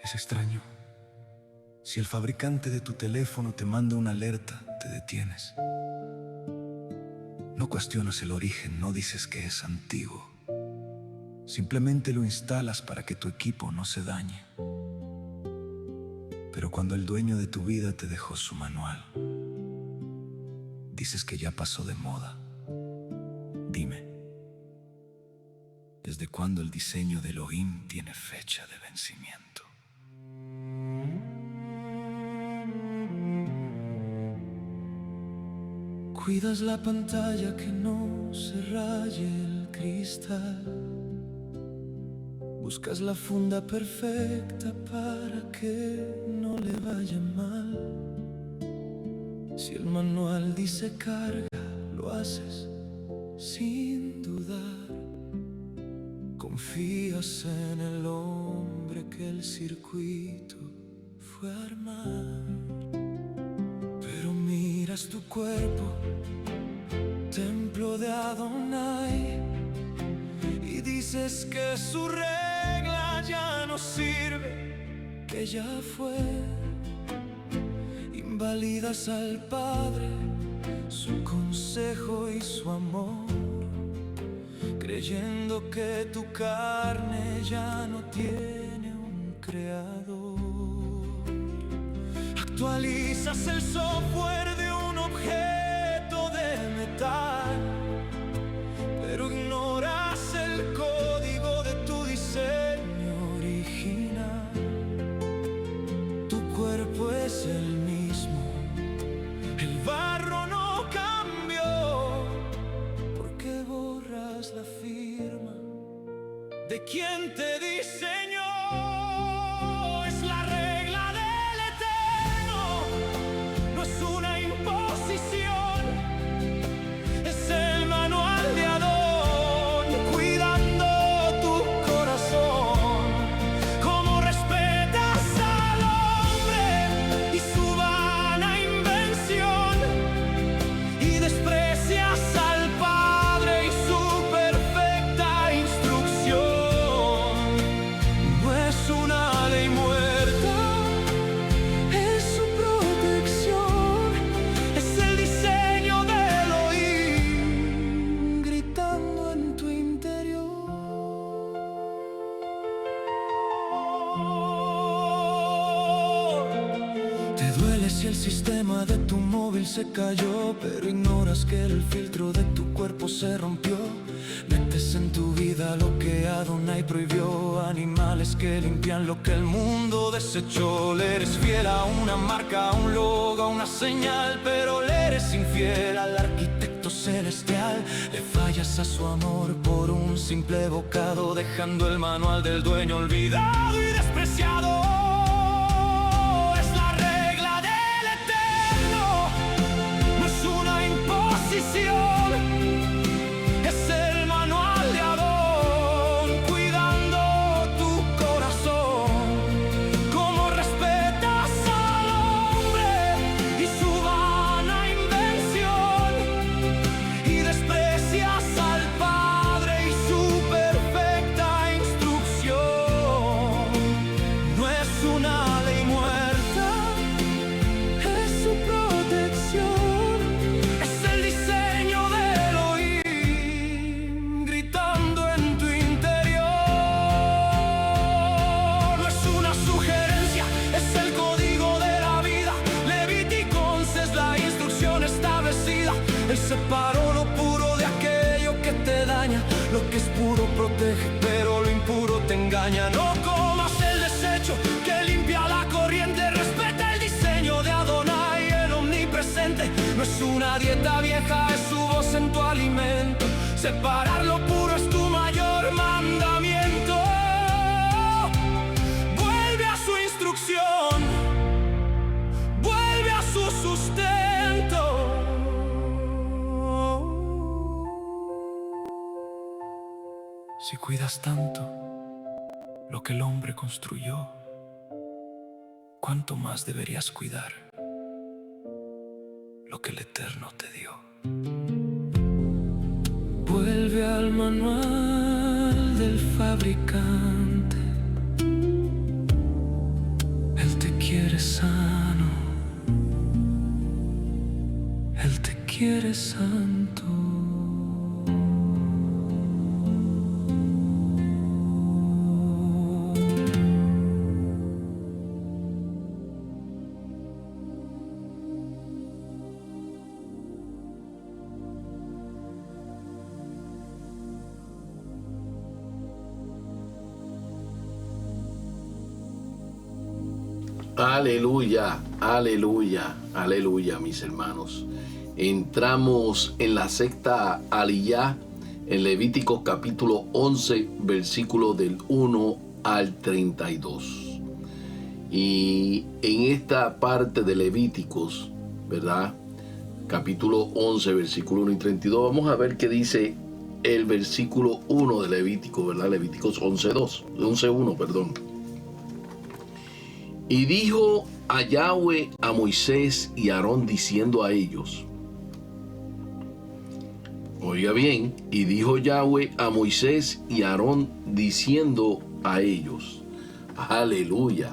Es extraño. Si el fabricante de tu teléfono te manda una alerta, te detienes. No cuestionas el origen, no dices que es antiguo. Simplemente lo instalas para que tu equipo no se dañe. Pero cuando el dueño de tu vida te dejó su manual, dices que ya pasó de moda. Dime, ¿desde cuándo el diseño de Elohim tiene fecha de vencimiento? Cuidas la pantalla que no se raye el cristal. Buscas la funda perfecta para que no le vaya mal. Si el manual dice carga, lo haces sin dudar. Confías en el hombre que el circuito fue a armar. Pero miras tu cuerpo, templo de Adonai, y dices que su regla ya no sirve, que ya fue. Invalidas al Padre, su consejo y su amor, creyendo que tu carne ya no tiene un creador. Actualizas el software de un objeto de metal, pero ignoras el código de tu diseño original. Tu cuerpo es el mismo, el barro no cambió, porque borras la firma de quien te diseñó. Es la regla del Eterno, no es una imposición, es el manual de Adón, cuidando tu corazón. Como respetas al hombre y su vana invención, y desprecias al Padre y su perfecta instrucción. No es una ley muerta, es su protección, es el diseño de Elohim gritando en tu interior. Te duele si el sistema de tu móvil se cayó, pero ignoras que el filtro de tu cuerpo se rompió. Metes en tu vida lo que Adonai prohibió, animales que limpian lo que el mundo desechó. Le eres fiel a una marca, a un logo, a una señal, pero le eres infiel al arquitecto celestial. Le fallas a su amor por un simple bocado, dejando el manual del dueño olvidado y despreciado. Es la regla del Eterno, no es una imposición, es el manual de Adón, cuidando tu corazón. Como respetas al hombre y su vana invención, y desprecias al Padre y su perfecta instrucción. No es una ley muerta, es su protección, es el diseño de Elohim gritando en tu interior. No es una sugerencia, es el código de la vida. Levítico 11 es la instrucción establecida. Él separó lo puro de aquello que te daña. Lo que es puro protege, pero lo impuro te engaña. No comas el desecho que limpia la corriente. Respeta el diseño de Adonai, el omnipresente. No es una dieta vieja, es su voz en tu alimento. Separar lo puro es tu mayor mandamiento. Vuelve a su instrucción, vuelve a su sustento. Si cuidas tanto lo que el hombre construyó, ¿cuánto más deberías cuidar lo que el Eterno te dio? Vuelve al manual del fabricante, quiere santo. Aleluya, aleluya, aleluya, mis hermanos. Entramos en la sexta aliyá, en Levíticos capítulo 11, versículo del 1 al 32. Y en esta parte de Levíticos, ¿verdad? Capítulo 11, versículo 1 y 32, vamos a ver qué dice el versículo 1 de Levítico, ¿verdad? Levíticos 11:1, perdón. Y dijo a Yahweh a Moisés y a Aarón diciendo a ellos, oiga bien, y dijo Yahweh a Moisés y a Aarón diciendo a ellos, aleluya,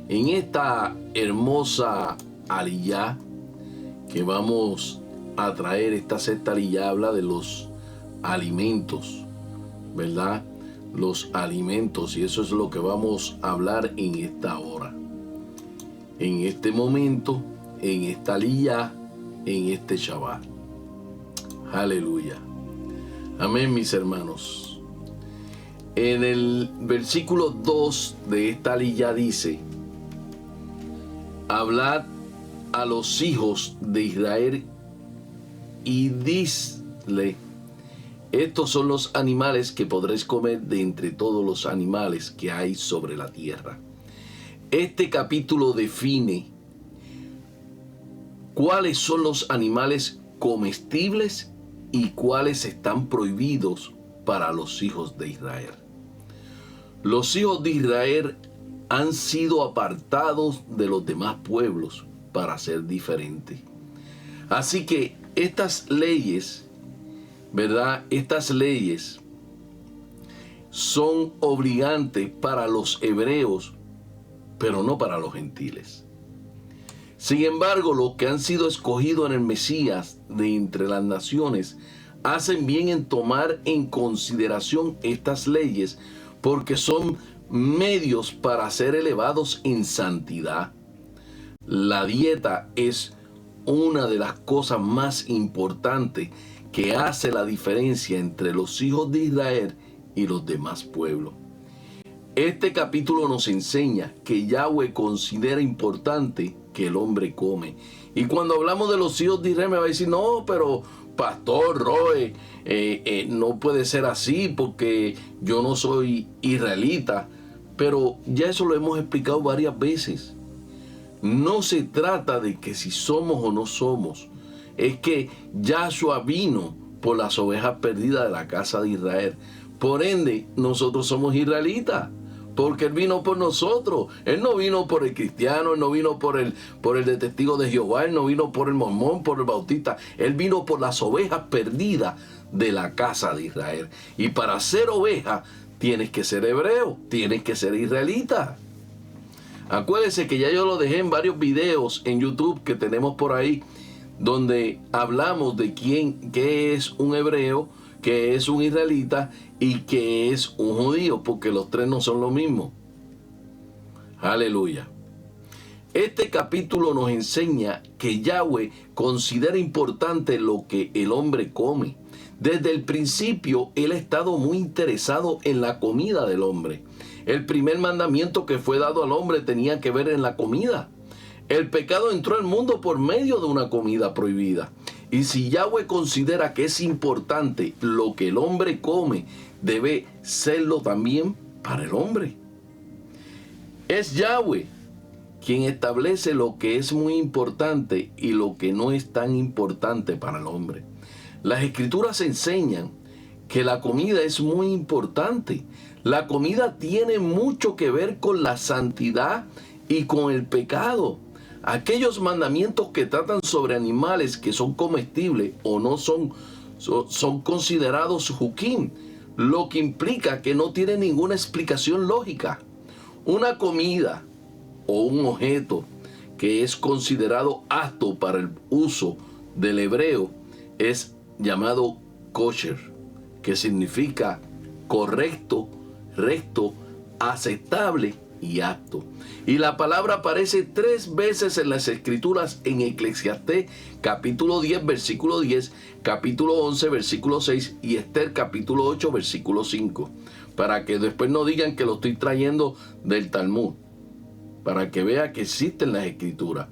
en esta hermosa aliyá que vamos a traer, esta sexta aliyá habla de los alimentos, ¿verdad? Los alimentos, y eso es lo que vamos a hablar en esta hora. En este momento, en esta aliyá, en este Shabbat. Aleluya. Amén, mis hermanos. En el versículo 2 de esta aliyá dice, hablad a los hijos de Israel y disle, estos son los animales que podréis comer de entre todos los animales que hay sobre la tierra. Este capítulo define cuáles son los animales comestibles y cuáles están prohibidos para los hijos de Israel. Los hijos de Israel han sido apartados de los demás pueblos para ser diferentes. Así que estas leyes, ¿verdad? Estas leyes son obligantes para los hebreos, pero no para los gentiles. Sin embargo, los que han sido escogidos en el Mesías de entre las naciones hacen bien en tomar en consideración estas leyes, porque son medios para ser elevados en santidad. La dieta es una de las cosas más importantes que hace la diferencia entre los hijos de Israel y los demás pueblos. Este capítulo nos enseña que Yahweh considera importante que el hombre come. Y cuando hablamos de los hijos de Israel me va a decir, no, pero pastor Roe, no puede ser así porque yo no soy israelita. Pero ya eso lo hemos explicado varias veces. No se trata de que si somos o no somos. Es que Yahshua vino por las ovejas perdidas de la casa de Israel. Por ende, nosotros somos israelitas. Porque Él vino por nosotros. Él no vino por el cristiano, Él no vino por el de testigo de Jehová, Él no vino por el mormón, por el bautista. Él vino por las ovejas perdidas de la casa de Israel. Y para ser oveja, tienes que ser hebreo, tienes que ser israelita. Acuérdense que ya yo lo dejé en varios videos en YouTube que tenemos por ahí, donde hablamos de qué es un hebreo, qué es un israelita y qué es un judío, porque los tres no son lo mismo. Aleluya. Este capítulo nos enseña que Yahweh considera importante lo que el hombre come. Desde el principio, Él ha estado muy interesado en la comida del hombre. El primer mandamiento que fue dado al hombre tenía que ver en la comida. El pecado entró al mundo por medio de una comida prohibida. Y si Yahweh considera que es importante lo que el hombre come, debe serlo también para el hombre. Es Yahweh quien establece lo que es muy importante y lo que no es tan importante para el hombre. Las escrituras enseñan que la comida es muy importante. La comida tiene mucho que ver con la santidad y con el pecado. Aquellos mandamientos que tratan sobre animales que son comestibles o no son considerados hukim, lo que implica que no tiene ninguna explicación lógica. Una comida o un objeto que es considerado apto para el uso del hebreo es llamado kosher, que significa correcto, recto, aceptable y apto. Y la palabra aparece 3 veces en las Escrituras, en Eclesiastés capítulo 10 versículo 10, capítulo 11 versículo 6 y Esther capítulo 8 versículo 5, para que después no digan que lo estoy trayendo del Talmud, para que vea que existen las Escrituras.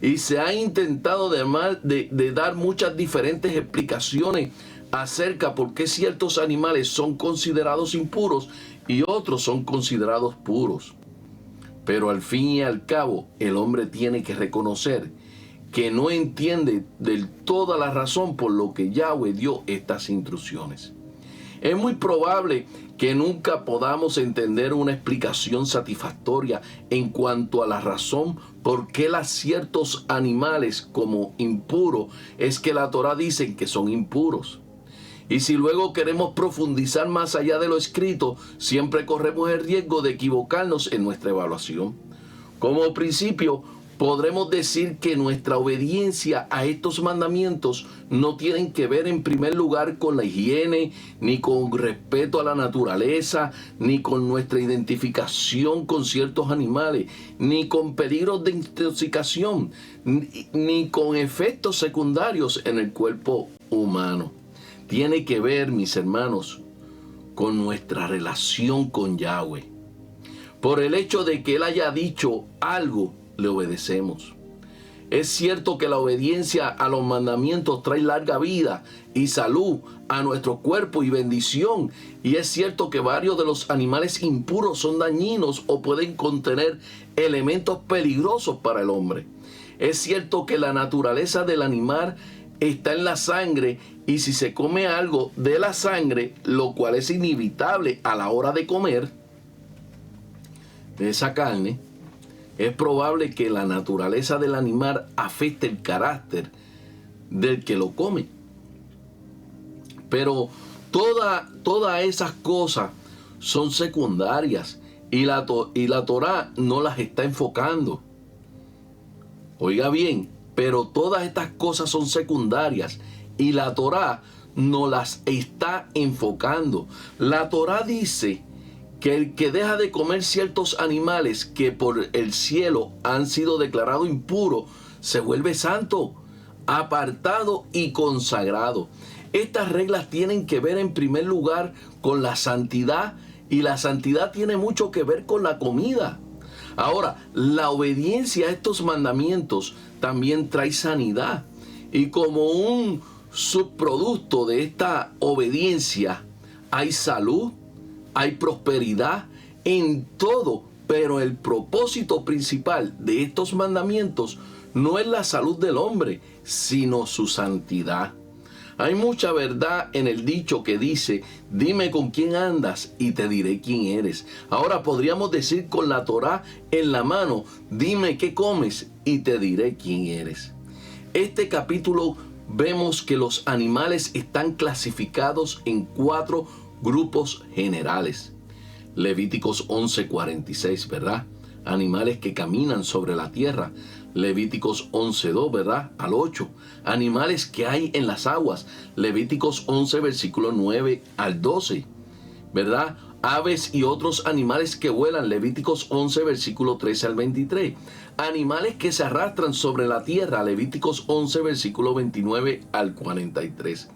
Y se ha intentado de dar muchas diferentes explicaciones acerca por qué ciertos animales son considerados impuros y otros son considerados puros. Pero al fin y al cabo, el hombre tiene que reconocer que no entiende del toda la razón por lo que Yahweh dio estas instrucciones. Es muy probable que nunca podamos entender una explicación satisfactoria en cuanto a la razón por qué ciertos animales como impuros es que la Torah dice que son impuros. Y si luego queremos profundizar más allá de lo escrito, siempre corremos el riesgo de equivocarnos en nuestra evaluación. Como principio, podremos decir que nuestra obediencia a estos mandamientos no tienen que ver en primer lugar con la higiene, ni con respeto a la naturaleza, ni con nuestra identificación con ciertos animales, ni con peligros de intoxicación, ni con efectos secundarios en el cuerpo humano. Tiene que ver, mis hermanos, con nuestra relación con Yahweh. Por el hecho de que Él haya dicho algo, le obedecemos. Es cierto que la obediencia a los mandamientos trae larga vida y salud a nuestro cuerpo y bendición. Y es cierto que varios de los animales impuros son dañinos o pueden contener elementos peligrosos para el hombre. Es cierto que la naturaleza del animal está en la sangre, y si se come algo de la sangre, lo cual es inevitable a la hora de comer de esa carne, es probable que la naturaleza del animal afecte el carácter del que lo come. Pero todas esas cosas son secundarias y la Torah no las está enfocando. Oiga bien, pero todas estas cosas son secundarias y la Torah no las está enfocando. La Torah dice que el que deja de comer ciertos animales que por el cielo han sido declarados impuros, se vuelve santo, apartado y consagrado. Estas reglas tienen que ver en primer lugar con la santidad, y la santidad tiene mucho que ver con la comida. Ahora, la obediencia a estos mandamientos también trae sanidad, y como un subproducto de esta obediencia hay salud, hay prosperidad en todo, pero el propósito principal de estos mandamientos no es la salud del hombre, sino su santidad. Hay mucha verdad en el dicho que dice: dime con quién andas y te diré quién eres. Ahora podríamos decir con la Torá en la mano: dime qué comes y te diré quién eres. Este capítulo vemos que los animales están clasificados en 4 grupos generales. Levíticos 11:46, ¿verdad? Animales que caminan sobre la tierra. Levíticos 11:2, ¿verdad? Al 8. Animales que hay en las aguas. Levíticos 11, versículo 9 al 12, ¿verdad? Aves y otros animales que vuelan. Levíticos 11, versículo 13 al 23. Animales que se arrastran sobre la tierra. Levíticos 11, versículo 29 al 43.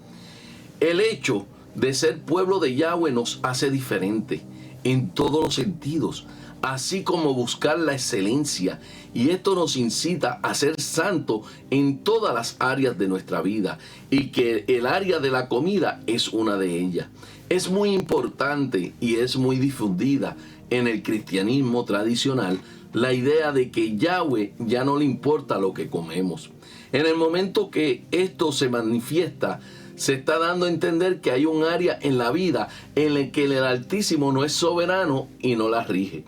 El hecho de ser pueblo de Yahweh nos hace diferente en todos los sentidos, así como buscar la excelencia, y esto nos incita a ser santo en todas las áreas de nuestra vida, y que el área de la comida es una de ellas. Es muy importante y es muy difundida en el cristianismo tradicional la idea de que Yahweh ya no le importa lo que comemos. En el momento que esto se manifiesta, se está dando a entender que hay un área en la vida en la que el Altísimo no es soberano y no la rige.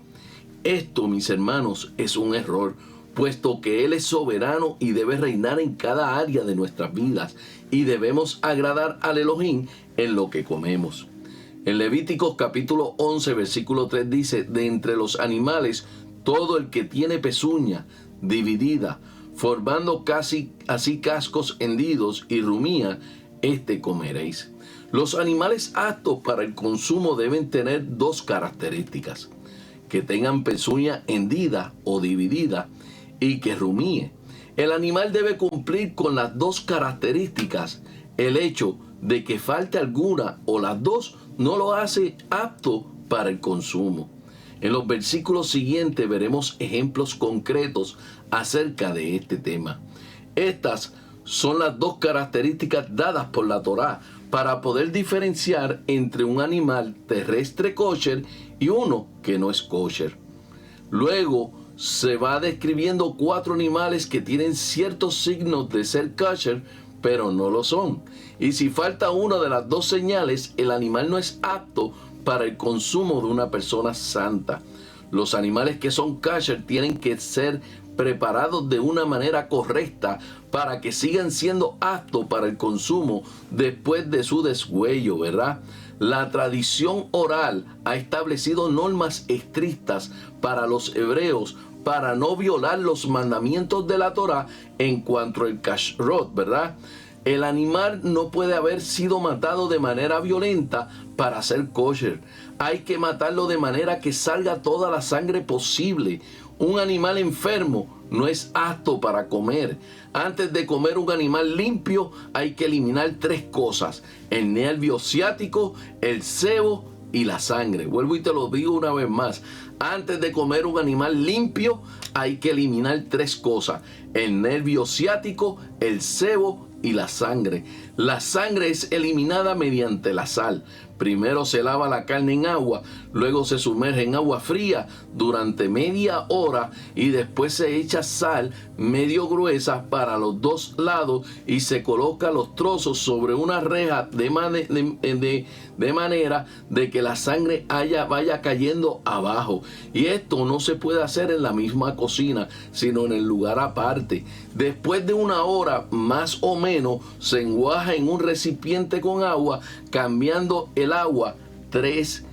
Esto, mis hermanos, es un error, puesto que Él es soberano y debe reinar en cada área de nuestras vidas, y debemos agradar al Elohim en lo que comemos. En Levíticos capítulo 11, versículo 3 dice: de entre los animales, todo el que tiene pezuña dividida, formando casi así cascos hendidos, y rumía, comeréis. Los animales aptos para el consumo deben tener dos características: que tengan pezuña hendida o dividida y que rumíe. El animal debe cumplir con las dos características. El hecho de que falte alguna o las dos no lo hace apto para el consumo. En los versículos siguientes veremos ejemplos concretos acerca de este tema. Estas son las dos características dadas por la Torá para poder diferenciar entre un animal terrestre kosher y uno que no es kosher. Luego se va describiendo 4 animales que tienen ciertos signos de ser kosher, pero no lo son. Y si falta una de las dos señales, el animal no es apto para el consumo de una persona santa. Los animales que son kosher tienen que ser preparados de una manera correcta para que sigan siendo aptos para el consumo después de su deshuello, ¿verdad? La tradición oral ha establecido normas estrictas para los hebreos para no violar los mandamientos de la Torá en cuanto al kashrut, ¿verdad? El animal no puede haber sido matado de manera violenta para ser kosher. Hay que matarlo de manera que salga toda la sangre posible. Un animal enfermo no es apto para comer. Antes de comer un animal limpio hay que eliminar 3 cosas: el nervio ciático, el sebo y la sangre. Vuelvo y te lo digo una vez más. Antes de comer un animal limpio hay que eliminar 3 cosas: el nervio ciático, el sebo y la sangre. La sangre es eliminada mediante la sal. Primero se lava la carne en agua, luego se sumerge en agua fría durante media hora y después se echa sal medio gruesa para los 2 lados y se coloca los trozos sobre una reja de manera de que la sangre vaya cayendo abajo. Y esto no se puede hacer en la misma cocina, sino en el lugar aparte. Después de 1 hora más o menos se enguaja en un recipiente con agua, cambiando el agua 3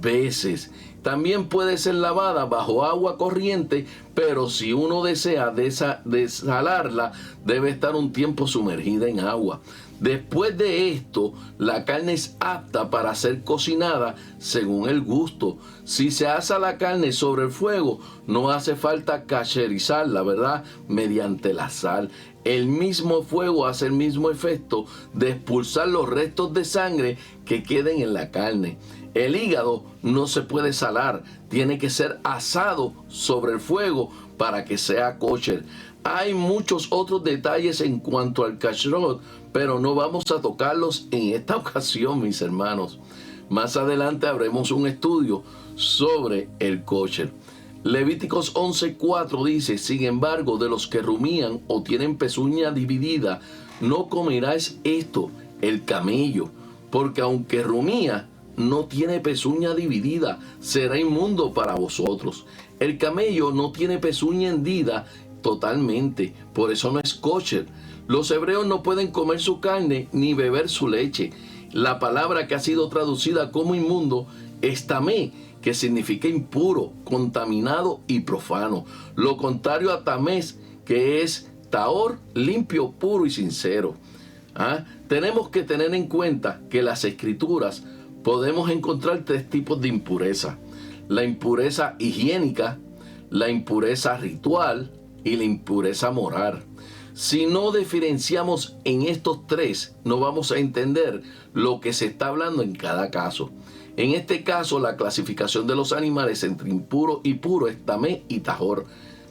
veces. También puede ser lavada bajo agua corriente, pero si uno desea desalarla, debe estar un tiempo sumergida en agua. Después de esto, la carne es apta para ser cocinada según el gusto. Si se asa la carne sobre el fuego, no hace falta kasherizarla, ¿verdad? Mediante la sal. El mismo fuego hace el mismo efecto de expulsar los restos de sangre que queden en la carne. El hígado no se puede salar, tiene que ser asado sobre el fuego para que sea kosher. Hay muchos otros detalles en cuanto al kashrut, pero no vamos a tocarlos en esta ocasión, mis hermanos. Más adelante haremos un estudio sobre el kosher. Levíticos 11:4 dice: sin embargo, de los que rumían o tienen pezuña dividida, no comerás esto, el camello, porque aunque rumía, no tiene pezuña dividida, será inmundo para vosotros. El camello no tiene pezuña hendida totalmente, por eso no es kosher. Los hebreos no pueden comer su carne ni beber su leche. La palabra que ha sido traducida como inmundo es tamé, que significa impuro, contaminado y profano. Lo contrario a tamés, que es taor, limpio, puro y sincero. Tenemos que tener en cuenta que en las escrituras podemos encontrar 3 tipos de impureza: la impureza higiénica, la impureza ritual y la impureza moral. Si no diferenciamos en estos 3, no vamos a entender lo que se está hablando en cada caso. En este caso, la clasificación de los animales entre impuro y puro es tamé y tahor.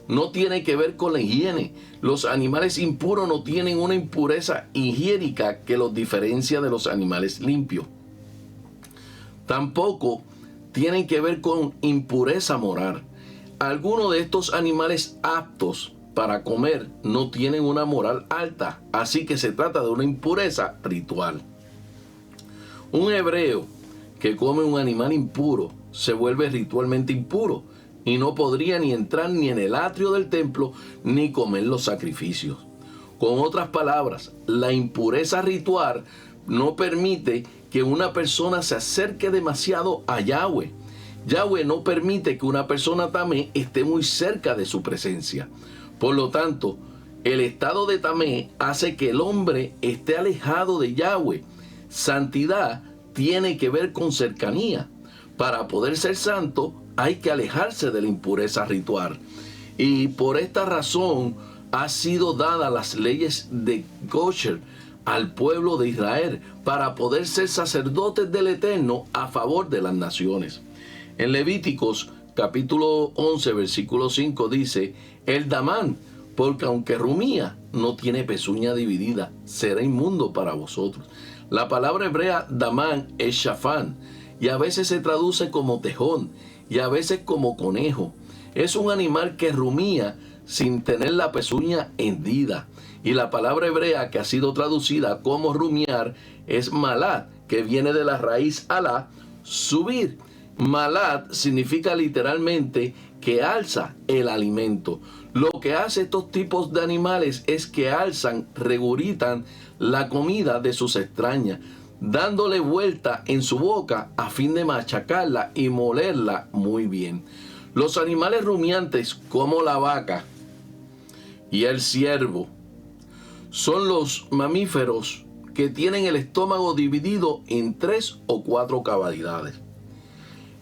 No tiene que ver con la higiene. Los animales impuros no tienen una impureza higiénica que los diferencia de los animales limpios. Tampoco tienen que ver con impureza moral. Algunos de estos animales aptos para comer no tienen una moral alta, así que se trata de una impureza ritual. Un hebreo que come un animal impuro se vuelve ritualmente impuro y no podría ni entrar ni en el atrio del templo ni comer los sacrificios. Con otras palabras, la impureza ritual no permite que una persona se acerque demasiado a Yahweh. Yahweh no permite que una persona tamé esté muy cerca de su presencia. Por lo tanto, El estado de tamé hace que el hombre esté alejado de Yahweh. Santidad tiene que ver con cercanía. Para poder ser santo hay que alejarse de la impureza ritual. Y por esta razón ha sido dadas las leyes de kosher al pueblo de Israel para poder ser sacerdotes del Eterno a favor de las naciones. En Levíticos capítulo 11 versículo 5 dice: el damán, porque aunque rumía, no tiene pezuña dividida, será inmundo para vosotros. La palabra hebrea damán es shafán, y a veces se traduce como tejón, y a veces como conejo. Es un animal que rumía sin tener la pezuña hendida. Y la palabra hebrea que ha sido traducida como rumiar es malat, que viene de la raíz alá, subir. Malat significa literalmente que alza el alimento. Lo que hace estos tipos de animales es que alzan, regurgitan la comida de sus extrañas, dándole vuelta en su boca a fin de machacarla y molerla muy bien. Los animales rumiantes como la vaca y el ciervo son los mamíferos que tienen el estómago dividido en 3 o 4 cavidades.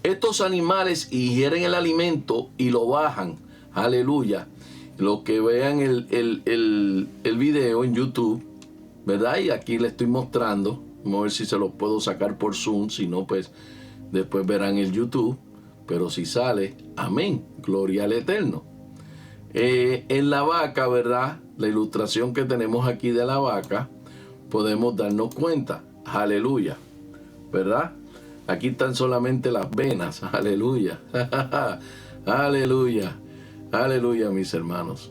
Estos animales ingieren el alimento y lo bajan. Aleluya. Los que vean el video en YouTube, ¿verdad? Y aquí le estoy mostrando. Vamos a ver si se los puedo sacar por Zoom. Si no, pues después verán el YouTube. Pero si sale, amén. Gloria al Eterno. En la vaca, ¿verdad? La ilustración que tenemos aquí de la vaca, podemos darnos cuenta. Aleluya. ¿Verdad? Aquí están solamente las venas. Aleluya. Aleluya. Aleluya, mis hermanos.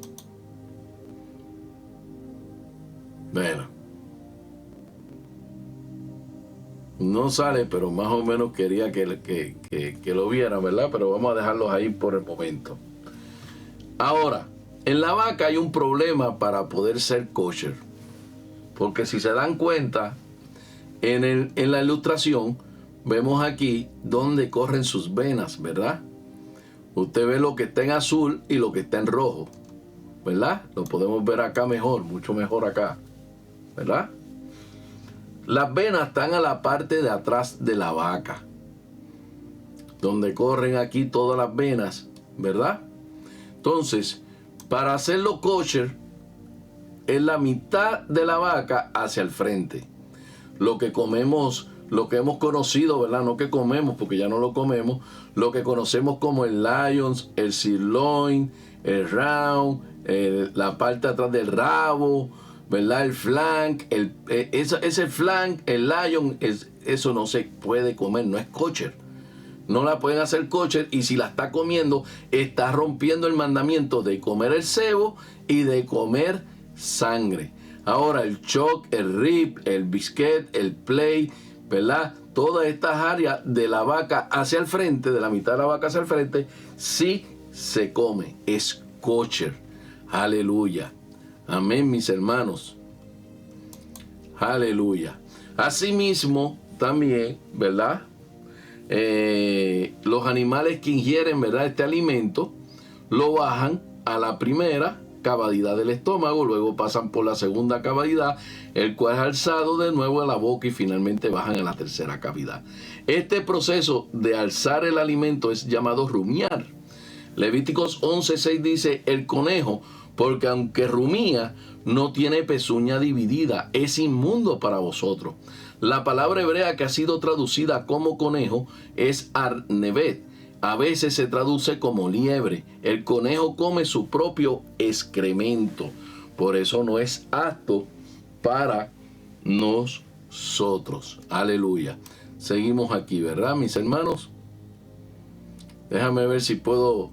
Bueno. No sale, pero más o menos quería que lo vieran, ¿verdad? Pero vamos a dejarlos ahí por el momento. Ahora, en la vaca hay un problema para poder ser kosher. Porque si se dan cuenta, en la ilustración, vemos aquí donde corren sus venas, ¿verdad? Usted ve lo que está en azul y lo que está en rojo, ¿verdad? Lo podemos ver acá mejor, mucho mejor acá, ¿verdad? Las venas están a la parte de atrás de la vaca, donde corren aquí todas las venas, ¿verdad? Entonces, para hacerlo kosher, es la mitad de la vaca hacia el frente. Lo que comemos, lo que hemos conocido, ¿verdad? No que comemos, porque ya no lo comemos. Lo que conocemos como el lions, el sirloin, el round, la parte de atrás del rabo, ¿verdad? El flank, ese flank, el lion, eso no se puede comer, no es kosher. No la pueden hacer kosher, y si la está comiendo, está rompiendo el mandamiento de comer el sebo y de comer sangre. Ahora el choc, el rib, el biscuit, el play, ¿verdad? Todas estas áreas de la vaca hacia el frente, de la mitad de la vaca hacia el frente, sí se come, es kosher. Aleluya. Amén, mis hermanos. Aleluya. Asimismo, también, ¿verdad? Los animales que ingieren, ¿verdad?, este alimento, lo bajan a la primera cavidad del estómago, luego pasan por la segunda cavidad, el cual es alzado de nuevo a la boca y finalmente bajan a la tercera cavidad. Este proceso de alzar el alimento es llamado rumiar. Levíticos 11:6 dice: el conejo, porque aunque rumía, no tiene pezuña dividida, es inmundo para vosotros. La palabra hebrea que ha sido traducida como conejo es arnevet. A veces se traduce como liebre. El conejo come su propio excremento. Por eso no es apto para nosotros. Aleluya. Seguimos aquí, ¿verdad, mis hermanos? Déjame ver si puedo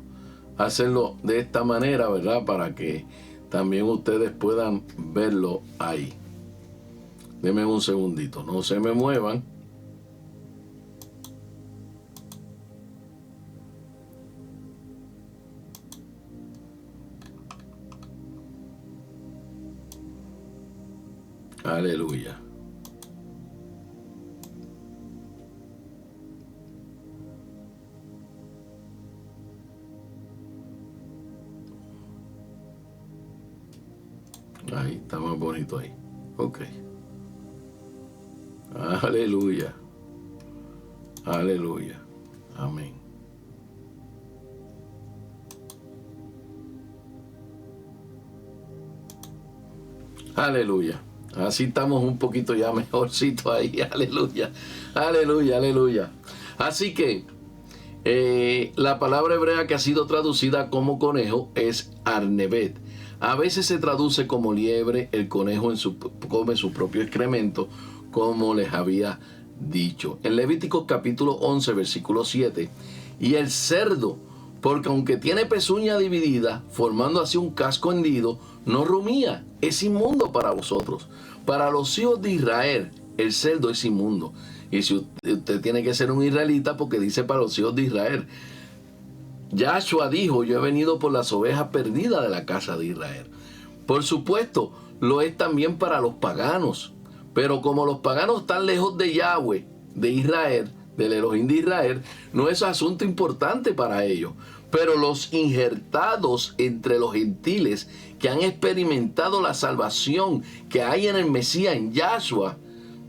hacerlo de esta manera, ¿verdad? Para que también ustedes puedan verlo ahí. Denme un segundito, no se me muevan. Aleluya. Ahí, está más bonito ahí. Ok. Aleluya. Aleluya. Amén. Aleluya. Así estamos un poquito ya mejorcito ahí. Aleluya. Aleluya, aleluya. Así que la palabra hebrea que ha sido traducida como conejo es arnevet. A veces se traduce como liebre. El conejo come su propio excremento, como les había dicho. En Levíticos capítulo 11, versículo 7. Y el cerdo, porque aunque tiene pezuña dividida, formando así un casco hendido, no rumía, es inmundo para vosotros. Para los hijos de Israel, el cerdo es inmundo. Y si usted tiene que ser un israelita, porque dice para los hijos de Israel. Yahshua dijo, yo he venido por las ovejas perdidas de la casa de Israel. Por supuesto, lo es también para los paganos. Pero como los paganos están lejos de Yahweh, de Israel, del Elohim de Israel, no es asunto importante para ellos. Pero los injertados entre los gentiles que han experimentado la salvación que hay en el Mesías, en Yahshua,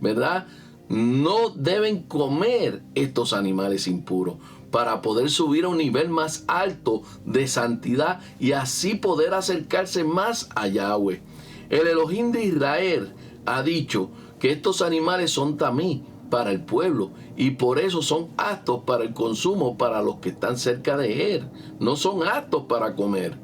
¿verdad? No deben comer estos animales impuros para poder subir a un nivel más alto de santidad y así poder acercarse más a Yahweh. El Elohim de Israel ha dicho que estos animales son tamí para el pueblo y por eso son aptos para el consumo para los que están cerca de él. No son aptos para comer.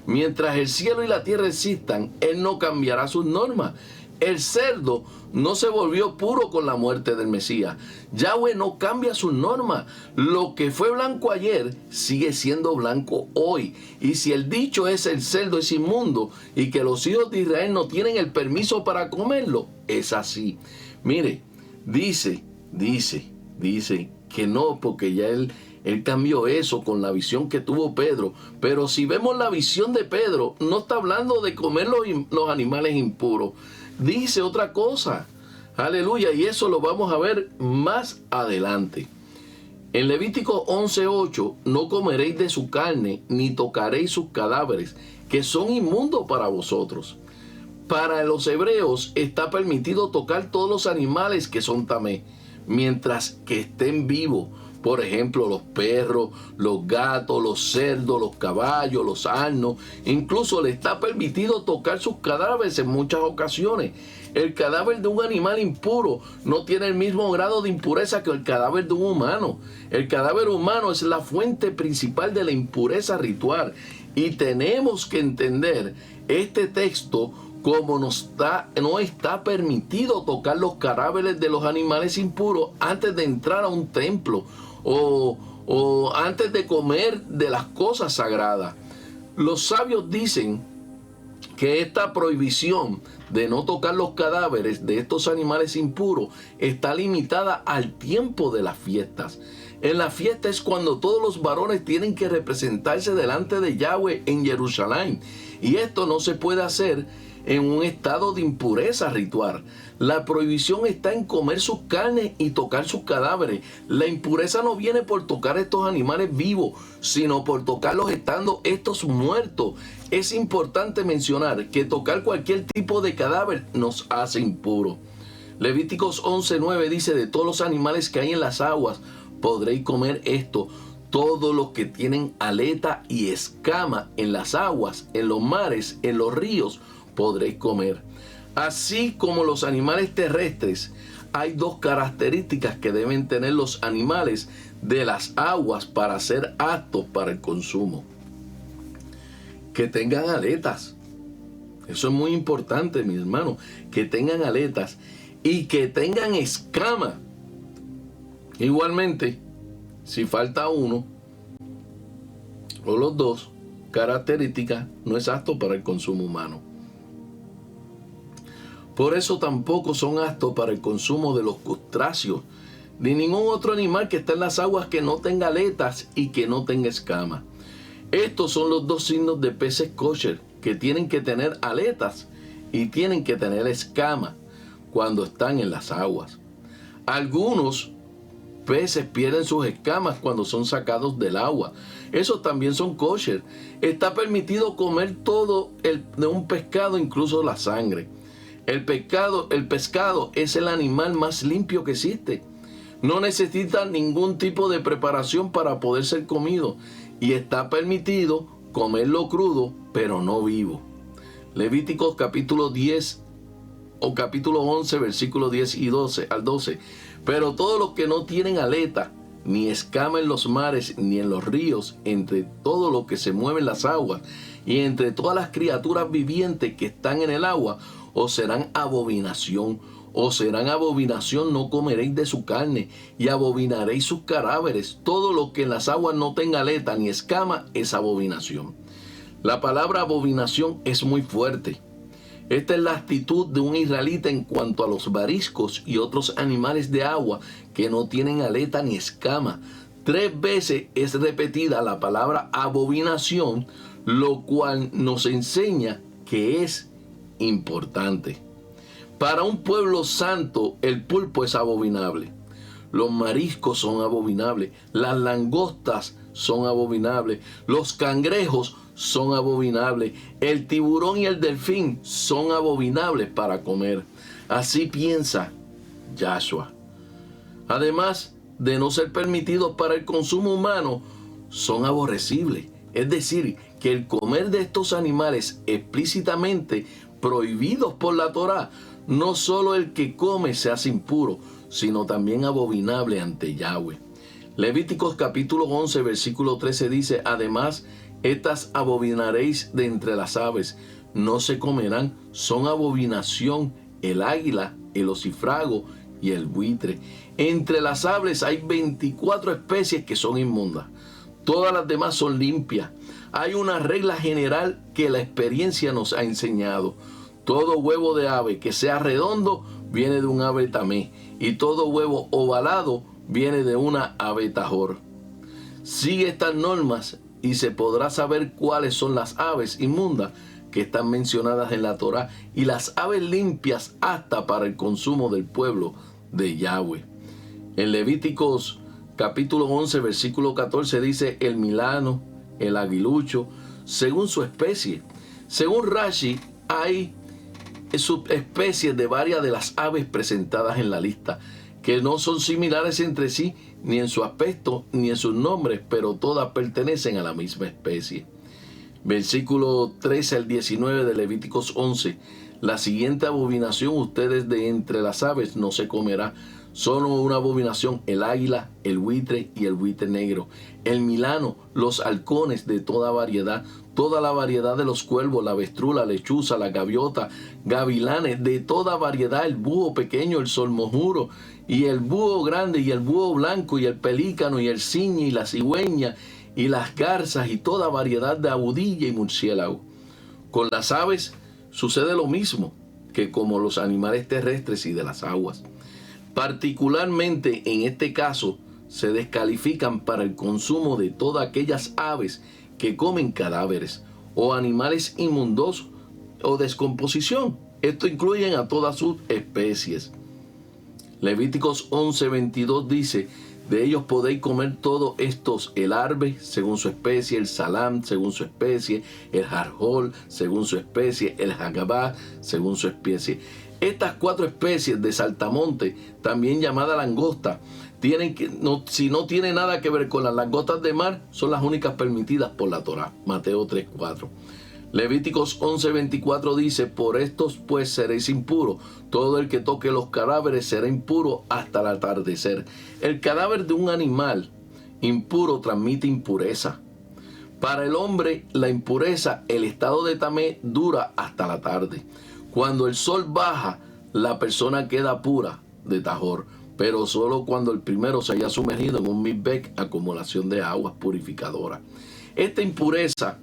Mientras el cielo y la tierra existan, él no cambiará sus normas. El cerdo no se volvió puro con la muerte del Mesías. Yahweh no cambia sus normas. Lo que fue blanco ayer sigue siendo blanco hoy. Y si el dicho es el cerdo es inmundo y que los hijos de Israel no tienen el permiso para comerlo, es así. Mire, dice que no, porque ya él cambió eso con la visión que tuvo Pedro. Pero si vemos la visión de Pedro, no está hablando de comer los animales impuros. Dice otra cosa. Aleluya. Y eso lo vamos a ver más adelante. En Levítico 11:8, no comeréis de su carne, ni tocaréis sus cadáveres, que son inmundos para vosotros. Para los hebreos está permitido tocar todos los animales que son tamé, mientras que estén vivos. Por ejemplo, los perros, los gatos, los cerdos, los caballos, los asnos. Incluso le está permitido tocar sus cadáveres en muchas ocasiones. El cadáver de un animal impuro no tiene el mismo grado de impureza que el cadáver de un humano. El cadáver humano es la fuente principal de la impureza ritual. Y tenemos que entender este texto como no está permitido tocar los cadáveres de los animales impuros antes de entrar a un templo o antes de comer de las cosas sagradas. Los sabios dicen que esta prohibición de no tocar los cadáveres de estos animales impuros está limitada al tiempo de las fiestas. En la fiesta es cuando todos los varones tienen que representarse delante de Yahweh en Jerusalén. Y esto no se puede hacer en un estado de impureza ritual. La prohibición está en comer sus carnes y tocar sus cadáveres. La impureza no viene por tocar estos animales vivos, sino por tocarlos estando estos muertos. Es importante mencionar que tocar cualquier tipo de cadáver nos hace impuros. Levíticos 11:9 dice: de todos los animales que hay en las aguas podréis comer esto. Todos los que tienen aleta y escama en las aguas, en los mares, en los ríos, podréis comer. Así como los animales terrestres, hay dos características que deben tener los animales de las aguas para ser aptos para el consumo. Que tengan aletas. Eso es muy importante, mis hermanos. Que tengan aletas y que tengan escama. Igualmente, si falta uno o los dos características, no es apto para el consumo humano. Por eso tampoco son aptos para el consumo de los crustáceos, ni ningún otro animal que está en las aguas que no tenga aletas y que no tenga escama. Estos son los dos signos de peces kosher, que tienen que tener aletas y tienen que tener escama cuando están en las aguas. Algunos peces pierden sus escamas cuando son sacados del agua. Esos también son kosher. Está permitido comer todo de un pescado, incluso la sangre. El pescado es el animal más limpio que existe. No necesita ningún tipo de preparación para poder ser comido. Y está permitido comerlo crudo, pero no vivo. Levíticos capítulo 10 o capítulo 11, versículos 10 y 12 al 12. Pero todos los que no tienen aleta, ni escama en los mares, ni en los ríos, entre todo lo que se mueve en las aguas, y entre todas las criaturas vivientes que están en el agua, os serán abominación. Os serán abominación, no comeréis de su carne, y abominaréis sus cadáveres. Todo lo que en las aguas no tenga aleta ni escama es abominación. La palabra abominación es muy fuerte. Esta es la actitud de un israelita en cuanto a los mariscos y otros animales de agua que no tienen aleta ni escama. 3 veces es repetida la palabra abominación, lo cual nos enseña que es importante. Para un pueblo santo, el pulpo es abominable. Los mariscos son abominables. Las langostas son abominables. Los cangrejos son abominables. El tiburón y el delfín son abominables para comer. Así piensa Yahshua. Además de no ser permitidos para el consumo humano, son aborrecibles. Es decir, que el comer de estos animales explícitamente prohibidos por la Torá, no solo el que come se hace impuro, sino también abominable ante Yahweh. Levíticos capítulo 11, versículo 13 dice: además, estas abominaréis de entre las aves, no se comerán, son abominación el águila, el ocifrago y el buitre. Entre las aves hay 24 especies que son inmundas. Todas las demás son limpias. Hay una regla general que la experiencia nos ha enseñado. Todo huevo de ave que sea redondo viene de un ave tamé, y todo huevo ovalado viene de una ave tajor. Sigue estas normas y se podrá saber cuáles son las aves inmundas que están mencionadas en la Torá y las aves limpias hasta para el consumo del pueblo de Yahweh. En Levíticos capítulo 11, versículo 14 dice: el milano, el aguilucho, según su especie. Según Rashi, hay subespecies de varias de las aves presentadas en la lista, que no son similares entre sí, ni en su aspecto, ni en sus nombres, pero todas pertenecen a la misma especie. Versículo 13 al 19 de Levíticos 11. La siguiente abominación ustedes de entre las aves no se comerá. Solo una abominación: el águila, el buitre y el buitre negro, el milano, los halcones de toda variedad, toda la variedad de los cuervos, la avestruz, la lechuza, la gaviota, gavilanes de toda variedad, el búho pequeño, el solmojuro, y el búho grande, y el búho blanco, y el pelícano, y el ciñe, y la cigüeña, y las garzas, y toda variedad de abudilla y murciélago. Con las aves sucede lo mismo que como los animales terrestres y de las aguas. Particularmente en este caso, se descalifican para el consumo de todas aquellas aves que comen cadáveres o animales inmundos o descomposición. Esto incluye a todas sus especies. Levíticos 11:22 dice: de ellos podéis comer todos estos: el arbe, según su especie; el salam, según su especie; el jarjol, según su especie; el hagabá, según su especie. Estas 4 especies de saltamonte, también llamada langosta, si no tiene nada que ver con las langostas de mar, son las únicas permitidas por la Torá. Mateo 3:4. Levíticos 11:24 dice: por estos pues seréis impuros. Todo el que toque los cadáveres será impuro hasta el atardecer. El cadáver de un animal impuro transmite impureza. Para el hombre, la impureza, el estado de tamé, dura hasta la tarde. Cuando el sol baja, la persona queda pura de tajor, pero solo cuando el primero se haya sumergido en un mikveh, acumulación de aguas purificadoras. Esta impureza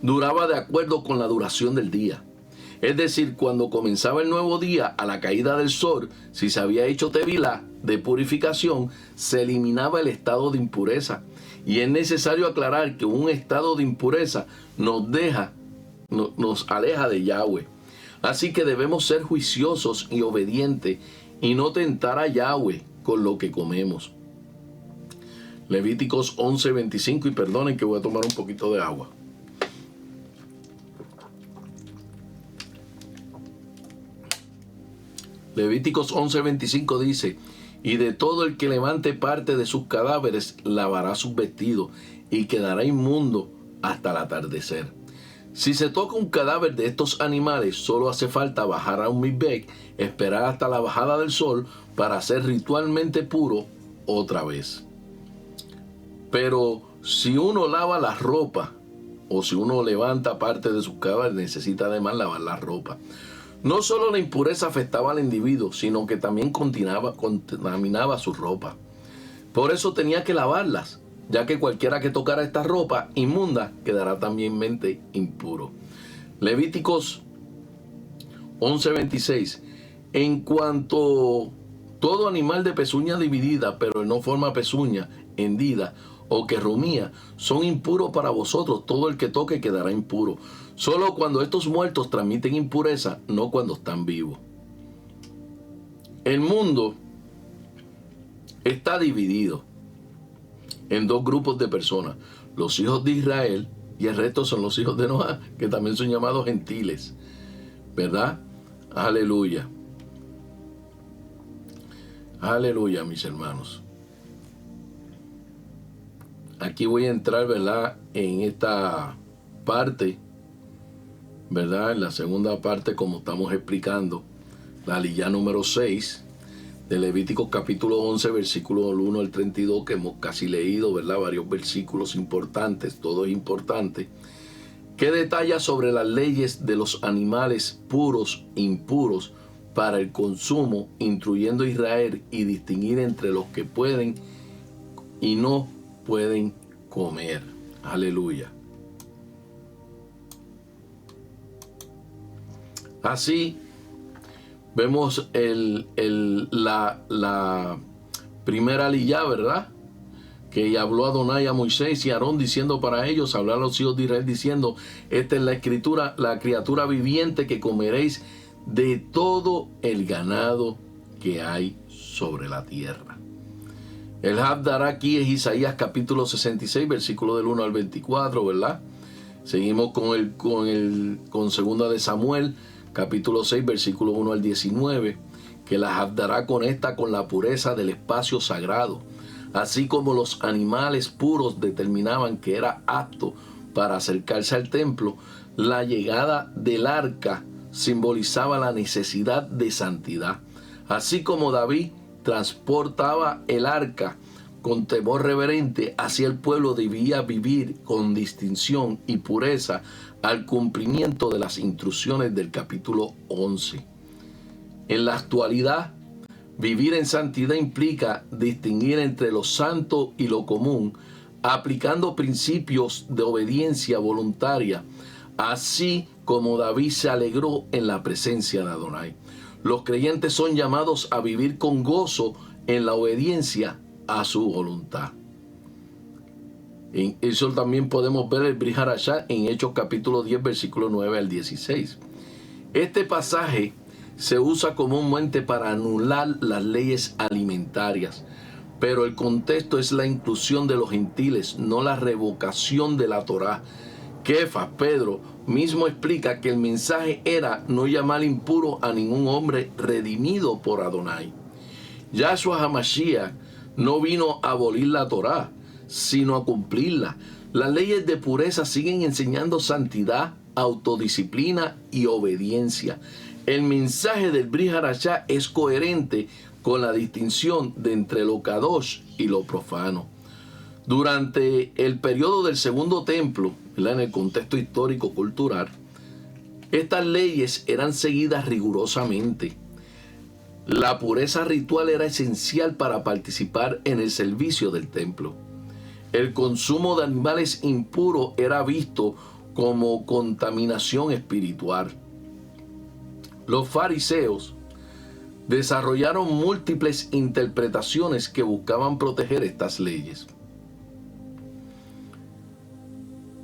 duraba de acuerdo con la duración del día. Es decir, cuando comenzaba el nuevo día, a la caída del sol, si se había hecho tevilá de purificación, se eliminaba el estado de impureza. Y es necesario aclarar que un estado de impureza nos aleja de Yahweh. Así que debemos ser juiciosos y obedientes y no tentar a Yahweh con lo que comemos. Levíticos 11:25, y perdonen que voy a tomar un poquito de agua. Levíticos 11:25 dice: y de todo el que levante parte de sus cadáveres lavará sus vestidos y quedará inmundo hasta el atardecer. Si se toca un cadáver de estos animales, solo hace falta bajar a un mizbech, esperar hasta la bajada del sol para ser ritualmente puro otra vez. Pero si uno lava la ropa, o si uno levanta parte de sus cadáveres, necesita además lavar la ropa. No solo la impureza afectaba al individuo, sino que también contaminaba su ropa. Por eso tenía que lavarlas, ya que cualquiera que tocara esta ropa inmunda quedará también impuro. Levíticos 11:26. En cuanto todo animal de pezuña dividida, pero no forma pezuña hendida o que rumía, son impuros para vosotros. Todo el que toque quedará impuro. Solo cuando estos muertos transmiten impureza, no cuando están vivos. El mundo está dividido en dos grupos de personas: los hijos de Israel, y el resto son los hijos de Noah, que también son llamados gentiles, ¿verdad? Aleluya. Aleluya, mis hermanos. Aquí voy a entrar, ¿verdad?, en esta parte, ¿verdad?, en la segunda parte, como estamos explicando, la aliyá número 6 de Levíticos capítulo 11, versículo 1 al 32, que hemos casi leído, ¿verdad?, varios versículos importantes, todo es importante, que detalla sobre las leyes de los animales puros e impuros para el consumo, instruyendo a Israel y distinguir entre los que pueden y no pueden comer. Aleluya. Así vemos la primera aliyá, ¿verdad?, que habló Adonai a Moisés y a Aarón, diciendo para ellos, hablar a los hijos de Israel, diciendo: esta es la escritura, la criatura viviente que comeréis de todo el ganado que hay sobre la tierra. El Habdará aquí es Isaías capítulo 66, versículo del 1 al 24, ¿verdad? Seguimos con segunda de Samuel, capítulo 6, versículo 1 al 19, que la Habdará conecta con la pureza del espacio sagrado. Así como los animales puros determinaban que era apto para acercarse al templo, la llegada del arca simbolizaba la necesidad de santidad. Así como David transportaba el arca con temor reverente, así el pueblo debía vivir con distinción y pureza al cumplimiento de las instrucciones del capítulo 11. En la actualidad, vivir en santidad implica distinguir entre lo santo y lo común, aplicando principios de obediencia voluntaria, así como David se alegró en la presencia de Adonai. Los creyentes son llamados a vivir con gozo en la obediencia a su voluntad. En eso también podemos ver el Brit Hadashah en Hechos capítulo 10, versículo 9 al 16. Este pasaje se usa comúnmente para anular las leyes alimentarias, pero el contexto es la inclusión de los gentiles, no la revocación de la Torá. Kefas, Pedro, mismo explica que el mensaje era no llamar impuro a ningún hombre redimido por Adonai. Yahshua HaMashiach no vino a abolir la Torá, sino a cumplirla. Las leyes de pureza siguen enseñando santidad, autodisciplina y obediencia. El mensaje del Brit Hadashah es coherente con la distinción de entre lo kadosh y lo profano. Durante el periodo del Segundo Templo, ¿verdad?, en el contexto histórico-cultural, estas leyes eran seguidas rigurosamente. La pureza ritual era esencial para participar en el servicio del templo. El consumo de animales impuros era visto como contaminación espiritual. Los fariseos desarrollaron múltiples interpretaciones que buscaban proteger estas leyes.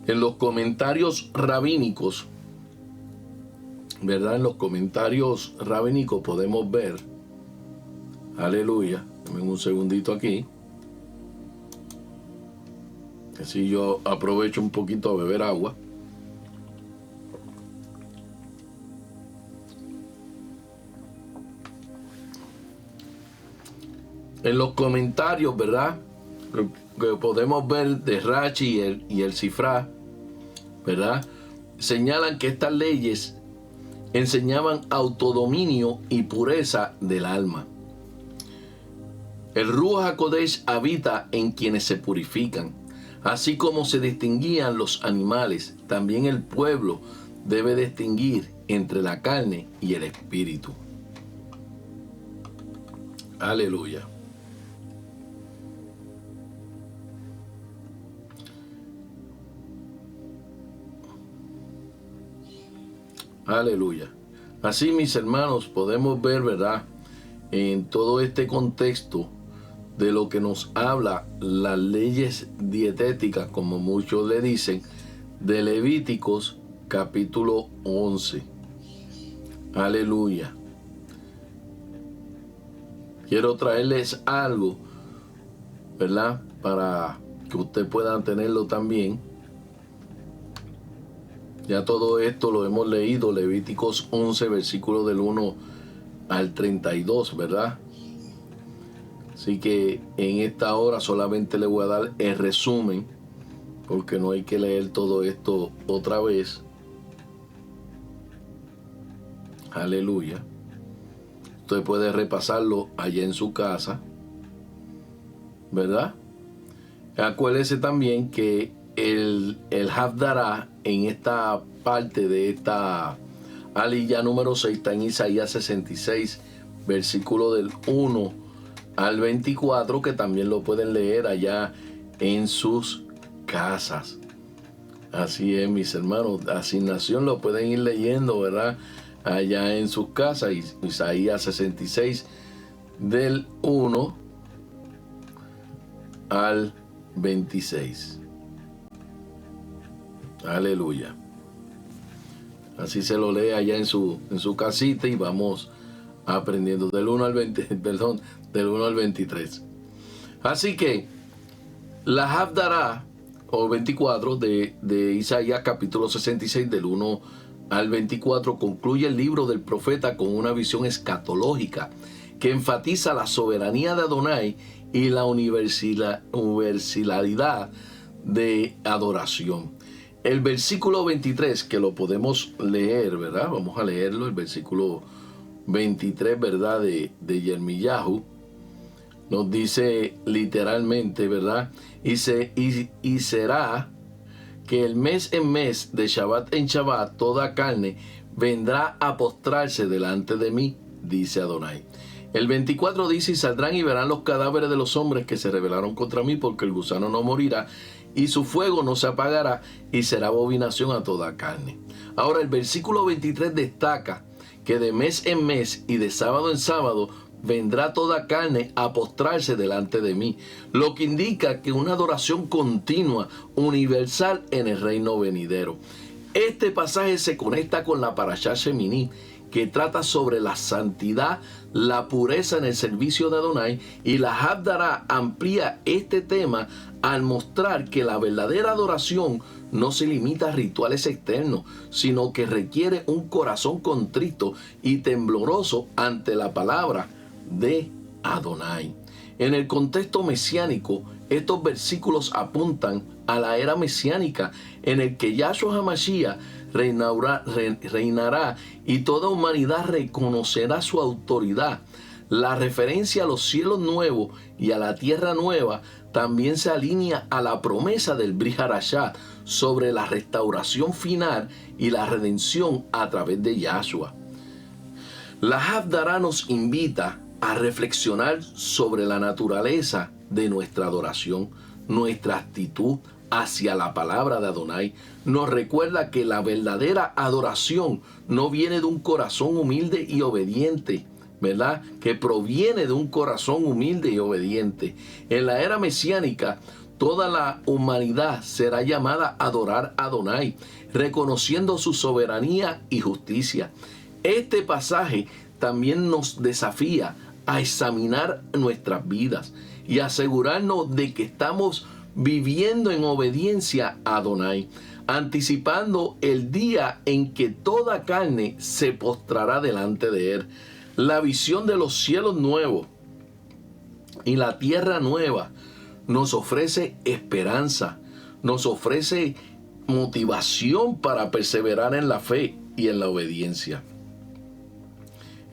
En los comentarios rabínicos, ¿verdad?, en los comentarios rabínicos podemos ver, aleluya, dame un segundito aquí. Así yo aprovecho un poquito a beber agua. En los comentarios, ¿verdad?, que podemos ver de Rachi y el Sifrá, ¿verdad?, señalan que estas leyes enseñaban autodominio y pureza del alma. El Ruach HaKodesh habita en quienes se purifican. Así como se distinguían los animales, también el pueblo debe distinguir entre la carne y el espíritu. Aleluya. Aleluya. Así, mis hermanos, podemos ver, ¿verdad?, en todo este contexto de lo que nos habla las leyes dietéticas, como muchos le dicen, de Levíticos capítulo 11. Aleluya. Quiero traerles algo, ¿verdad?, para que ustedes puedan tenerlo también. Ya todo esto lo hemos leído, Levíticos 11, versículo del 1 al 32, ¿verdad? Así que en esta hora solamente le voy a dar el resumen, porque no hay que leer todo esto otra vez. Aleluya. Usted puede repasarlo allá en su casa, ¿verdad? Acuérdese también que el Havdará en esta parte de esta aliyah número 6 está en Isaías 66, versículo del 1 al 24, que también lo pueden leer allá en sus casas. Así es, mis hermanos, asignación lo pueden ir leyendo, ¿verdad?, allá en sus casas. Isaías 66 del 1 al 26. Aleluya. Así se lo lee allá en su casita y vamos aprendiendo del 1 al 23. Así que la Havdará o 24 de Isaías capítulo 66 del 1 al 24 concluye el libro del profeta con una visión escatológica que enfatiza la soberanía de Adonai y la universalidad de adoración. El versículo 23, que lo podemos leer, ¿verdad? Vamos a leerlo, el versículo 23, ¿verdad?, de Yirmiyahu, nos dice literalmente, ¿verdad? Y será que el mes en mes, de Shabbat en Shabbat, toda carne vendrá a postrarse delante de mí, dice Adonai. El 24 dice, y saldrán y verán los cadáveres de los hombres que se rebelaron contra mí, porque el gusano no morirá, y su fuego no se apagará, y será abominación a toda carne. Ahora el versículo 23 destaca que de mes en mes y de sábado en sábado vendrá toda carne a postrarse delante de mí, lo que indica que una adoración continua, universal en el reino venidero. Este pasaje se conecta con la Parashá Shemini, que trata sobre la santidad, la pureza en el servicio de Adonai, y la Havdará amplía este tema al mostrar que la verdadera adoración no se limita a rituales externos, sino que requiere un corazón contrito y tembloroso ante la palabra de Adonai. En el contexto mesiánico, estos versículos apuntan a la era mesiánica en el que Yahshua HaMashiach reinará y toda humanidad reconocerá su autoridad. La referencia a los cielos nuevos y a la tierra nueva también se alinea a la promesa del Brit Hadashah sobre la restauración final y la redención a través de Yahshua. La Havdará nos invita a reflexionar sobre la naturaleza de nuestra adoración, nuestra actitud hacia la palabra de Adonai. Nos recuerda que la verdadera adoración no viene de un corazón humilde y obediente, ¿verdad?, que proviene de un corazón humilde y obediente. En la era mesiánica, toda la humanidad será llamada a adorar a Adonai, reconociendo su soberanía y justicia. Este pasaje también nos desafía a examinar nuestras vidas y asegurarnos de que estamos viviendo en obediencia a Adonai, anticipando el día en que toda carne se postrará delante de él. La visión de los cielos nuevos y la tierra nueva nos ofrece esperanza, nos ofrece motivación para perseverar en la fe y en la obediencia.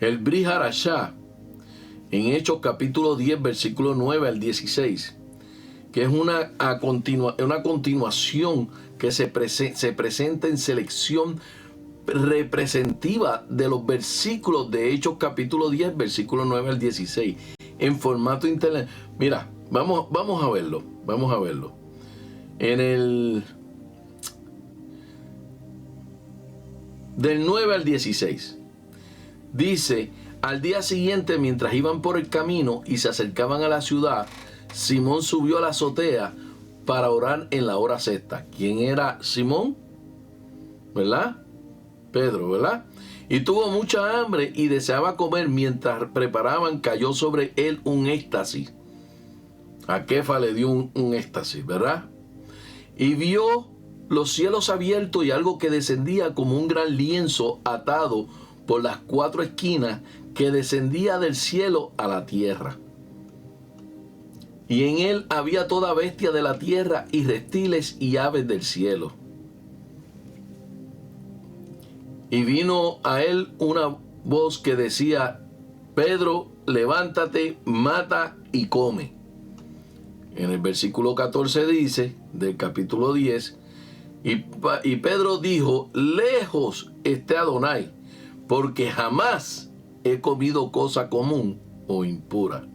El Brit Hadashah, en Hechos capítulo 10, versículo 9 al 16, que es una continuación que se presenta en selección representativa de los versículos de Hechos capítulo 10, versículo 9 al 16, en formato internet. Mira, vamos a verlo. En el del 9 al 16 dice: al día siguiente, mientras iban por el camino y se acercaban a la ciudad, Simón subió a la azotea para orar en la hora sexta. ¿Quién era Simón? ¿Verdad? Pedro, ¿verdad? Y tuvo mucha hambre y deseaba comer. Mientras preparaban, cayó sobre él un éxtasis. A Kefa le dio un éxtasis, ¿verdad? Y vio los cielos abiertos y algo que descendía como un gran lienzo atado por las cuatro esquinas, que descendía del cielo a la tierra. Y en él había toda bestia de la tierra y reptiles y aves del cielo. Y vino a él una voz que decía: Pedro, levántate, mata y come. En el versículo 14 dice, del capítulo 10, y Pedro dijo: lejos esté Adonai, porque jamás he comido cosa común o impura.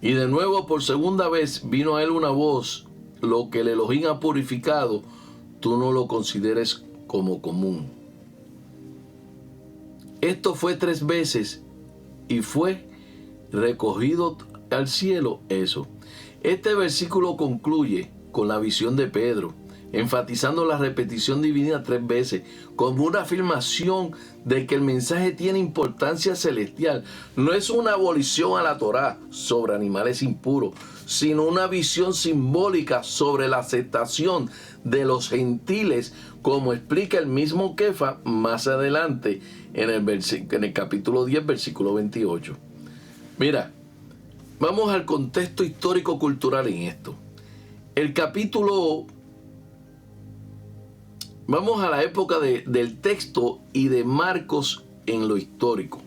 Y de nuevo, por segunda vez, vino a él una voz: lo que el Elohim ha purificado, tú no lo consideres como común. Esto fue 3 veces y fue recogido al cielo eso. Este versículo concluye con la visión de Pedro, enfatizando la repetición divina 3 veces, como una afirmación de que el mensaje tiene importancia celestial. No es una abolición a la Torá sobre animales impuros, sino una visión simbólica sobre la aceptación de los gentiles, como explica el mismo Kefa más adelante en el capítulo 10, versículo 28. Mira, vamos al contexto histórico-cultural en esto. Vamos a la época del texto y de Marcos en lo histórico.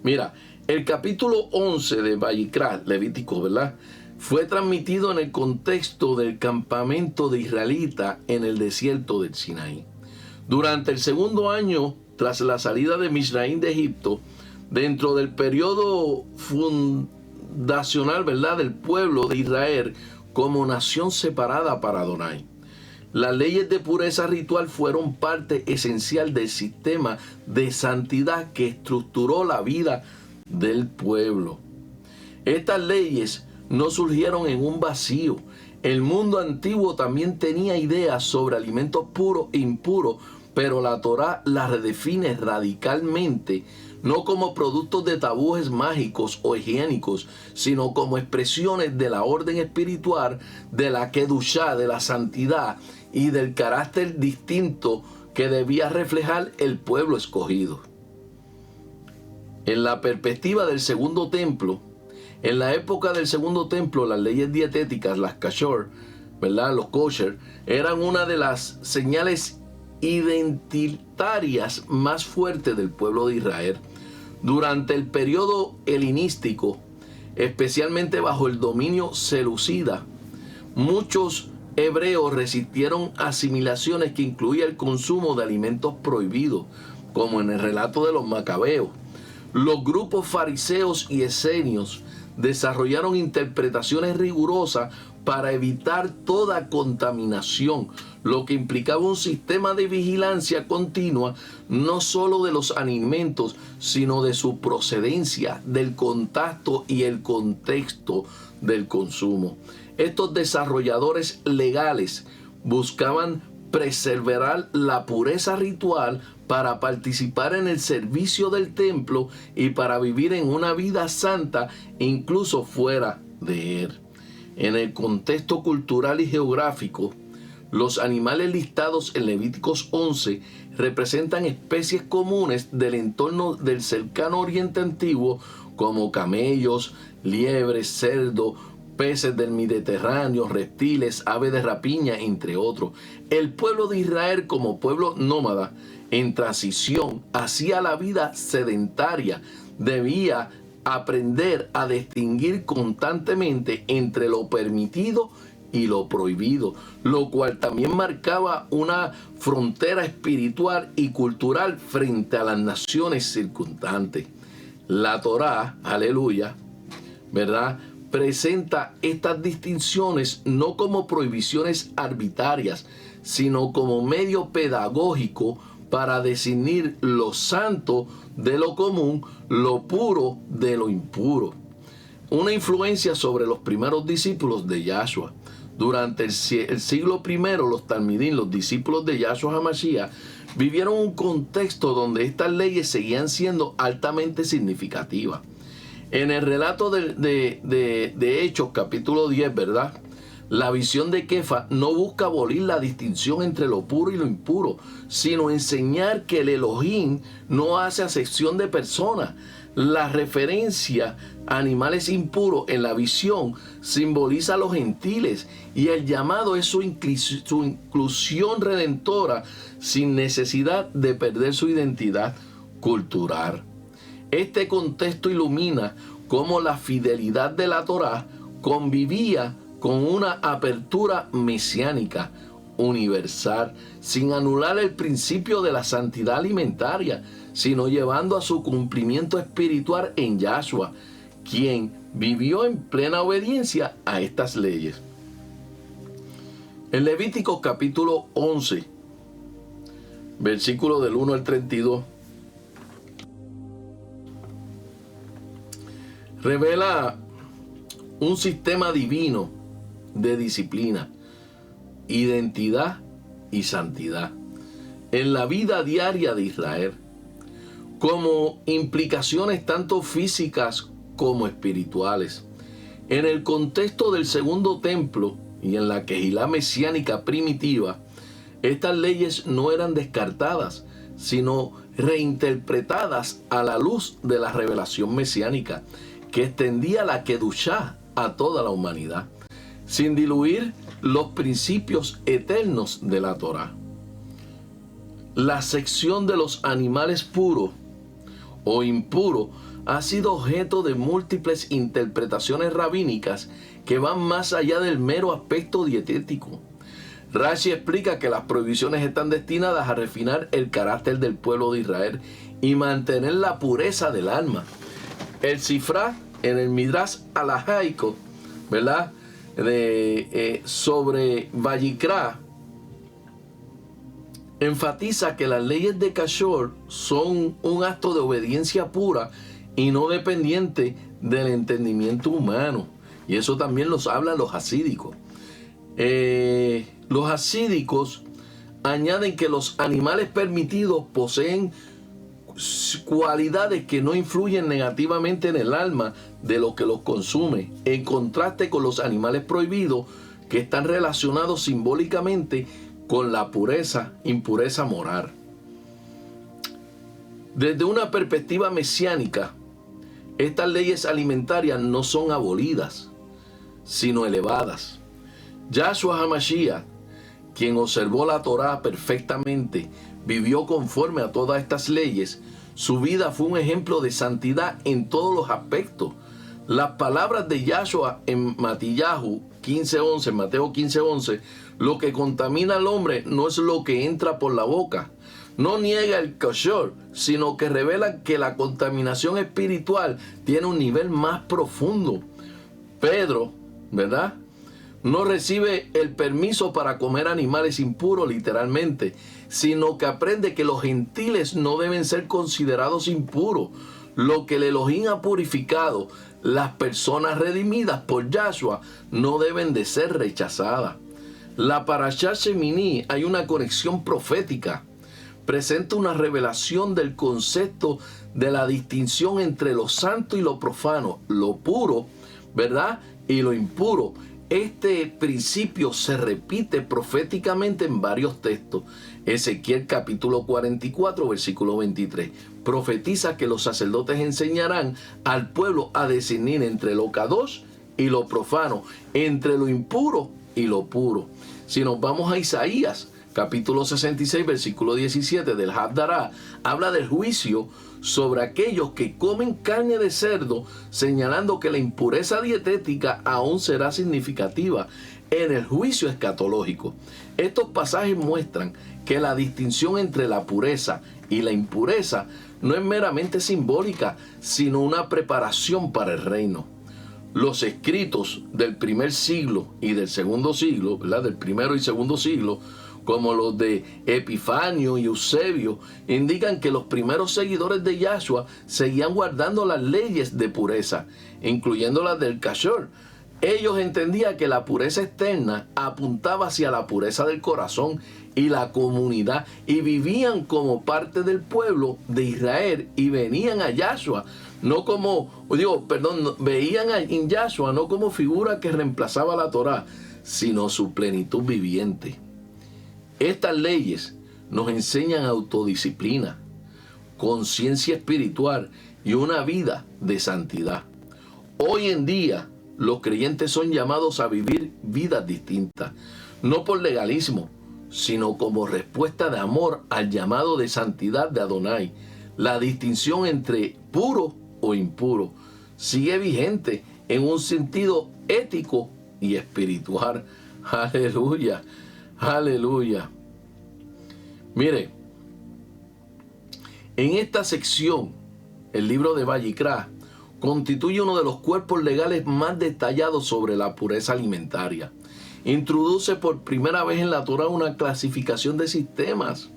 Mira, el capítulo 11 de Vayikra, Levítico, ¿verdad?, fue transmitido en el contexto del campamento de israelita en el desierto del Sinaí. Durante el segundo año tras la salida de Misraín de Egipto, dentro del periodo fundacional, ¿verdad?, del pueblo de Israel como nación separada para Adonai. Las leyes de pureza ritual fueron parte esencial del sistema de santidad que estructuró la vida del pueblo. Estas leyes no surgieron en un vacío. El mundo antiguo también tenía ideas sobre alimentos puros e impuros, pero la Torá las redefine radicalmente, no como productos de tabúes mágicos o higiénicos, sino como expresiones de la orden espiritual, de la kedushá, de la santidad y del carácter distinto que debía reflejar el pueblo escogido. En la perspectiva del segundo templo, en la época del segundo templo, las leyes dietéticas, las kashor, ¿verdad?, los kosher, eran una de las señales identitarias más fuertes del pueblo de Israel. Durante el periodo helenístico, especialmente bajo el dominio seleucida, muchos hebreos resistieron asimilaciones que incluían el consumo de alimentos prohibidos, como en el relato de los macabeos. Los grupos fariseos y esenios desarrollaron interpretaciones rigurosas para evitar toda contaminación, lo que implicaba un sistema de vigilancia continua, no solo de los alimentos, sino de su procedencia, del contacto y el contexto del consumo. Estos desarrolladores legales buscaban preservar la pureza ritual para participar en el servicio del templo y para vivir en una vida santa incluso fuera de él. En el contexto cultural y geográfico, los animales listados en Levíticos 11 representan especies comunes del entorno del cercano Oriente Antiguo, como camellos, liebres, cerdos, peces del Mediterráneo, reptiles, aves de rapiña, entre otros. El pueblo de Israel, como pueblo nómada en transición hacia la vida sedentaria, debía aprender a distinguir constantemente entre lo permitido y lo prohibido, lo cual también marcaba una frontera espiritual y cultural frente a las naciones circundantes. La Torá, aleluya, ¿verdad?, presenta estas distinciones no como prohibiciones arbitrarias, sino como medio pedagógico para definir lo santo de lo común, lo puro de lo impuro. Una influencia sobre los primeros discípulos de Yahshua. Durante el siglo I, los Talmidim, los discípulos de Yahshua HaMashiach, vivieron un contexto donde estas leyes seguían siendo altamente significativas. En el relato de Hechos, capítulo 10, ¿verdad?, la visión de Kefa no busca abolir la distinción entre lo puro y lo impuro, sino enseñar que el Elohim no hace acepción de personas. La referencia a animales impuros en la visión simboliza a los gentiles, y el llamado es su inclusión redentora sin necesidad de perder su identidad cultural. Este contexto ilumina cómo la fidelidad de la Torá convivía con una apertura mesiánica universal, sin anular el principio de la santidad alimentaria, sino llevando a su cumplimiento espiritual en Yahshua, quien vivió en plena obediencia a estas leyes. En Levítico capítulo 11, versículo del 1 al 32, revela un sistema divino de disciplina, identidad y santidad en la vida diaria de Israel, como implicaciones tanto físicas como espirituales. En el contexto del segundo templo y en la Kehilá mesiánica primitiva, estas leyes no eran descartadas, sino reinterpretadas a la luz de la revelación mesiánica, que extendía la Kedushá a toda la humanidad, sin diluir los principios eternos de la Torá. La sección de los animales puros o impuros ha sido objeto de múltiples interpretaciones rabínicas que van más allá del mero aspecto dietético. Rashi explica que las prohibiciones están destinadas a refinar el carácter del pueblo de Israel y mantener la pureza del alma. El Sifrá, en el Midrash alajaico, ¿verdad?, sobre Vayikra, enfatiza que las leyes de Kashor son un acto de obediencia pura y no dependiente del entendimiento humano. Y eso también los hablan los hasídicos. Los hasídicos añaden que los animales permitidos poseen cualidades que no influyen negativamente en el alma de lo que los consume, en contraste con los animales prohibidos, que están relacionados simbólicamente con la impureza moral. Desde una perspectiva mesiánica, estas leyes alimentarias no son abolidas, sino elevadas. Yahshua HaMashiach, quien observó la Torá perfectamente, vivió conforme a todas estas leyes. Su vida fue un ejemplo de santidad en todos los aspectos. Las palabras de Yahshua en Matillahu 15:11, Mateo 15:11, lo que contamina al hombre no es lo que entra por la boca. No niega el kosher, sino que revela que la contaminación espiritual tiene un nivel más profundo. Pedro, ¿verdad?, no recibe el permiso para comer animales impuros literalmente, sino que aprende que los gentiles no deben ser considerados impuros. Lo que el Elohim ha purificado, las personas redimidas por Yahshua no deben de ser rechazadas. La Parashá Shemini, hay una conexión profética. Presenta una revelación del concepto de la distinción entre lo santo y lo profano, lo puro, ¿verdad?, y lo impuro. Este principio se repite proféticamente en varios textos. Ezequiel capítulo 44, versículo 23. Profetiza que los sacerdotes enseñarán al pueblo a discernir entre lo kadosh y lo profano, entre lo impuro y lo puro. Si nos vamos a Isaías capítulo 66, versículo 17 del Habdará, habla del juicio sobre aquellos que comen carne de cerdo, señalando que la impureza dietética aún será significativa en el juicio escatológico. Estos pasajes muestran que la distinción entre la pureza y la impureza no es meramente simbólica, sino una preparación para el reino. Los escritos del primer siglo y del segundo siglo, ¿verdad?, del primero y segundo siglo, como los de Epifanio y Eusebio, indican que los primeros seguidores de Yahshua seguían guardando las leyes de pureza, incluyendo las del Kasher. Ellos entendían que la pureza externa apuntaba hacia la pureza del corazón y la comunidad, y vivían como parte del pueblo de Israel y venían a Yahshua, veían en Yahshua no como figura que reemplazaba la Torá, sino su plenitud viviente. Estas leyes nos enseñan autodisciplina, conciencia espiritual y una vida de santidad. Hoy en día, los creyentes son llamados a vivir vidas distintas, no por legalismo, sino como respuesta de amor al llamado de santidad de Adonai. La distinción entre puro o impuro sigue vigente en un sentido ético y espiritual. Aleluya. Aleluya. Mire, en esta sección, el libro de Vayikra constituye uno de los cuerpos legales más detallados sobre la pureza alimentaria. Introduce por primera vez en la Torá una clasificación de sistemas.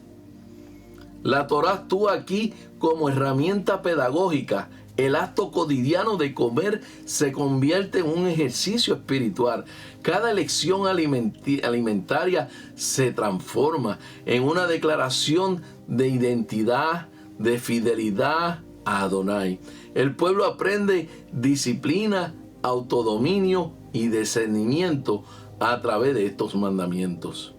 La Torá actúa aquí como herramienta pedagógica. El acto cotidiano de comer se convierte en un ejercicio espiritual. Cada elección alimentaria se transforma en una declaración de identidad, de fidelidad a Adonai. El pueblo aprende disciplina, autodominio y discernimiento a través de estos mandamientos.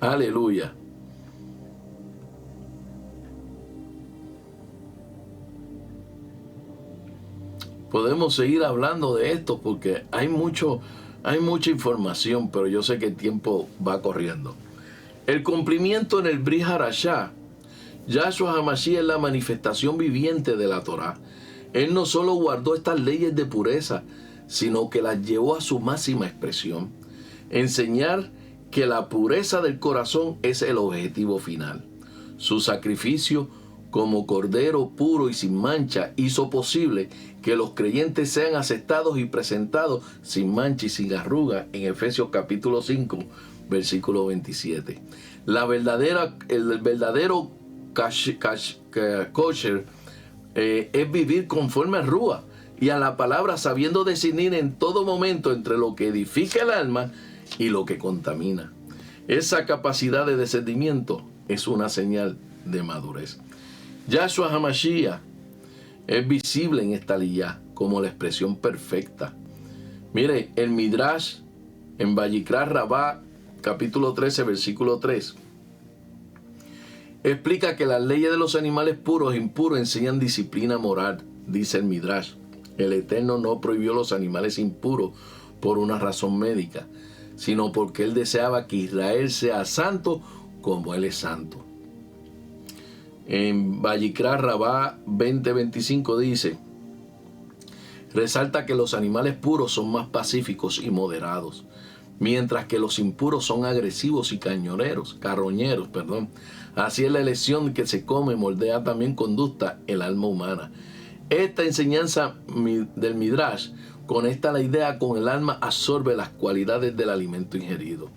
Aleluya. Podemos seguir hablando de esto porque hay mucha información, pero yo sé que el tiempo va corriendo. El cumplimiento en el Brit Hadashah. Yahshua HaMashiach es la manifestación viviente de la Torá. Él no solo guardó estas leyes de pureza, sino que las llevó a su máxima expresión. Enseñar que la pureza del corazón es el objetivo final. Su sacrificio como cordero puro y sin mancha hizo posible que los creyentes sean aceptados y presentados sin mancha y sin arruga en Efesios capítulo 5, versículo 27. El verdadero kosher es vivir conforme a Ruach y a la palabra, sabiendo discernir en todo momento entre lo que edifica el alma y lo que contamina. Esa capacidad de discernimiento es una señal de madurez. Yahshua HaMashiach es visible en esta liyá como la expresión perfecta. Mire, el Midrash en Vayikra Rabá, capítulo 13, versículo 3, explica que las leyes de los animales puros e impuros enseñan disciplina moral. Dice el Midrash: el Eterno no prohibió los animales impuros por una razón médica, sino porque Él deseaba que Israel sea santo como Él es santo. En Vayikra Rabá 20:25 dice: resalta que los animales puros son más pacíficos y moderados, mientras que los impuros son agresivos y carroñeros. Así es la elección que se come moldea también conducta el alma humana. Esta enseñanza del Midrash conecta la idea con el alma, absorbe las cualidades del alimento ingerido.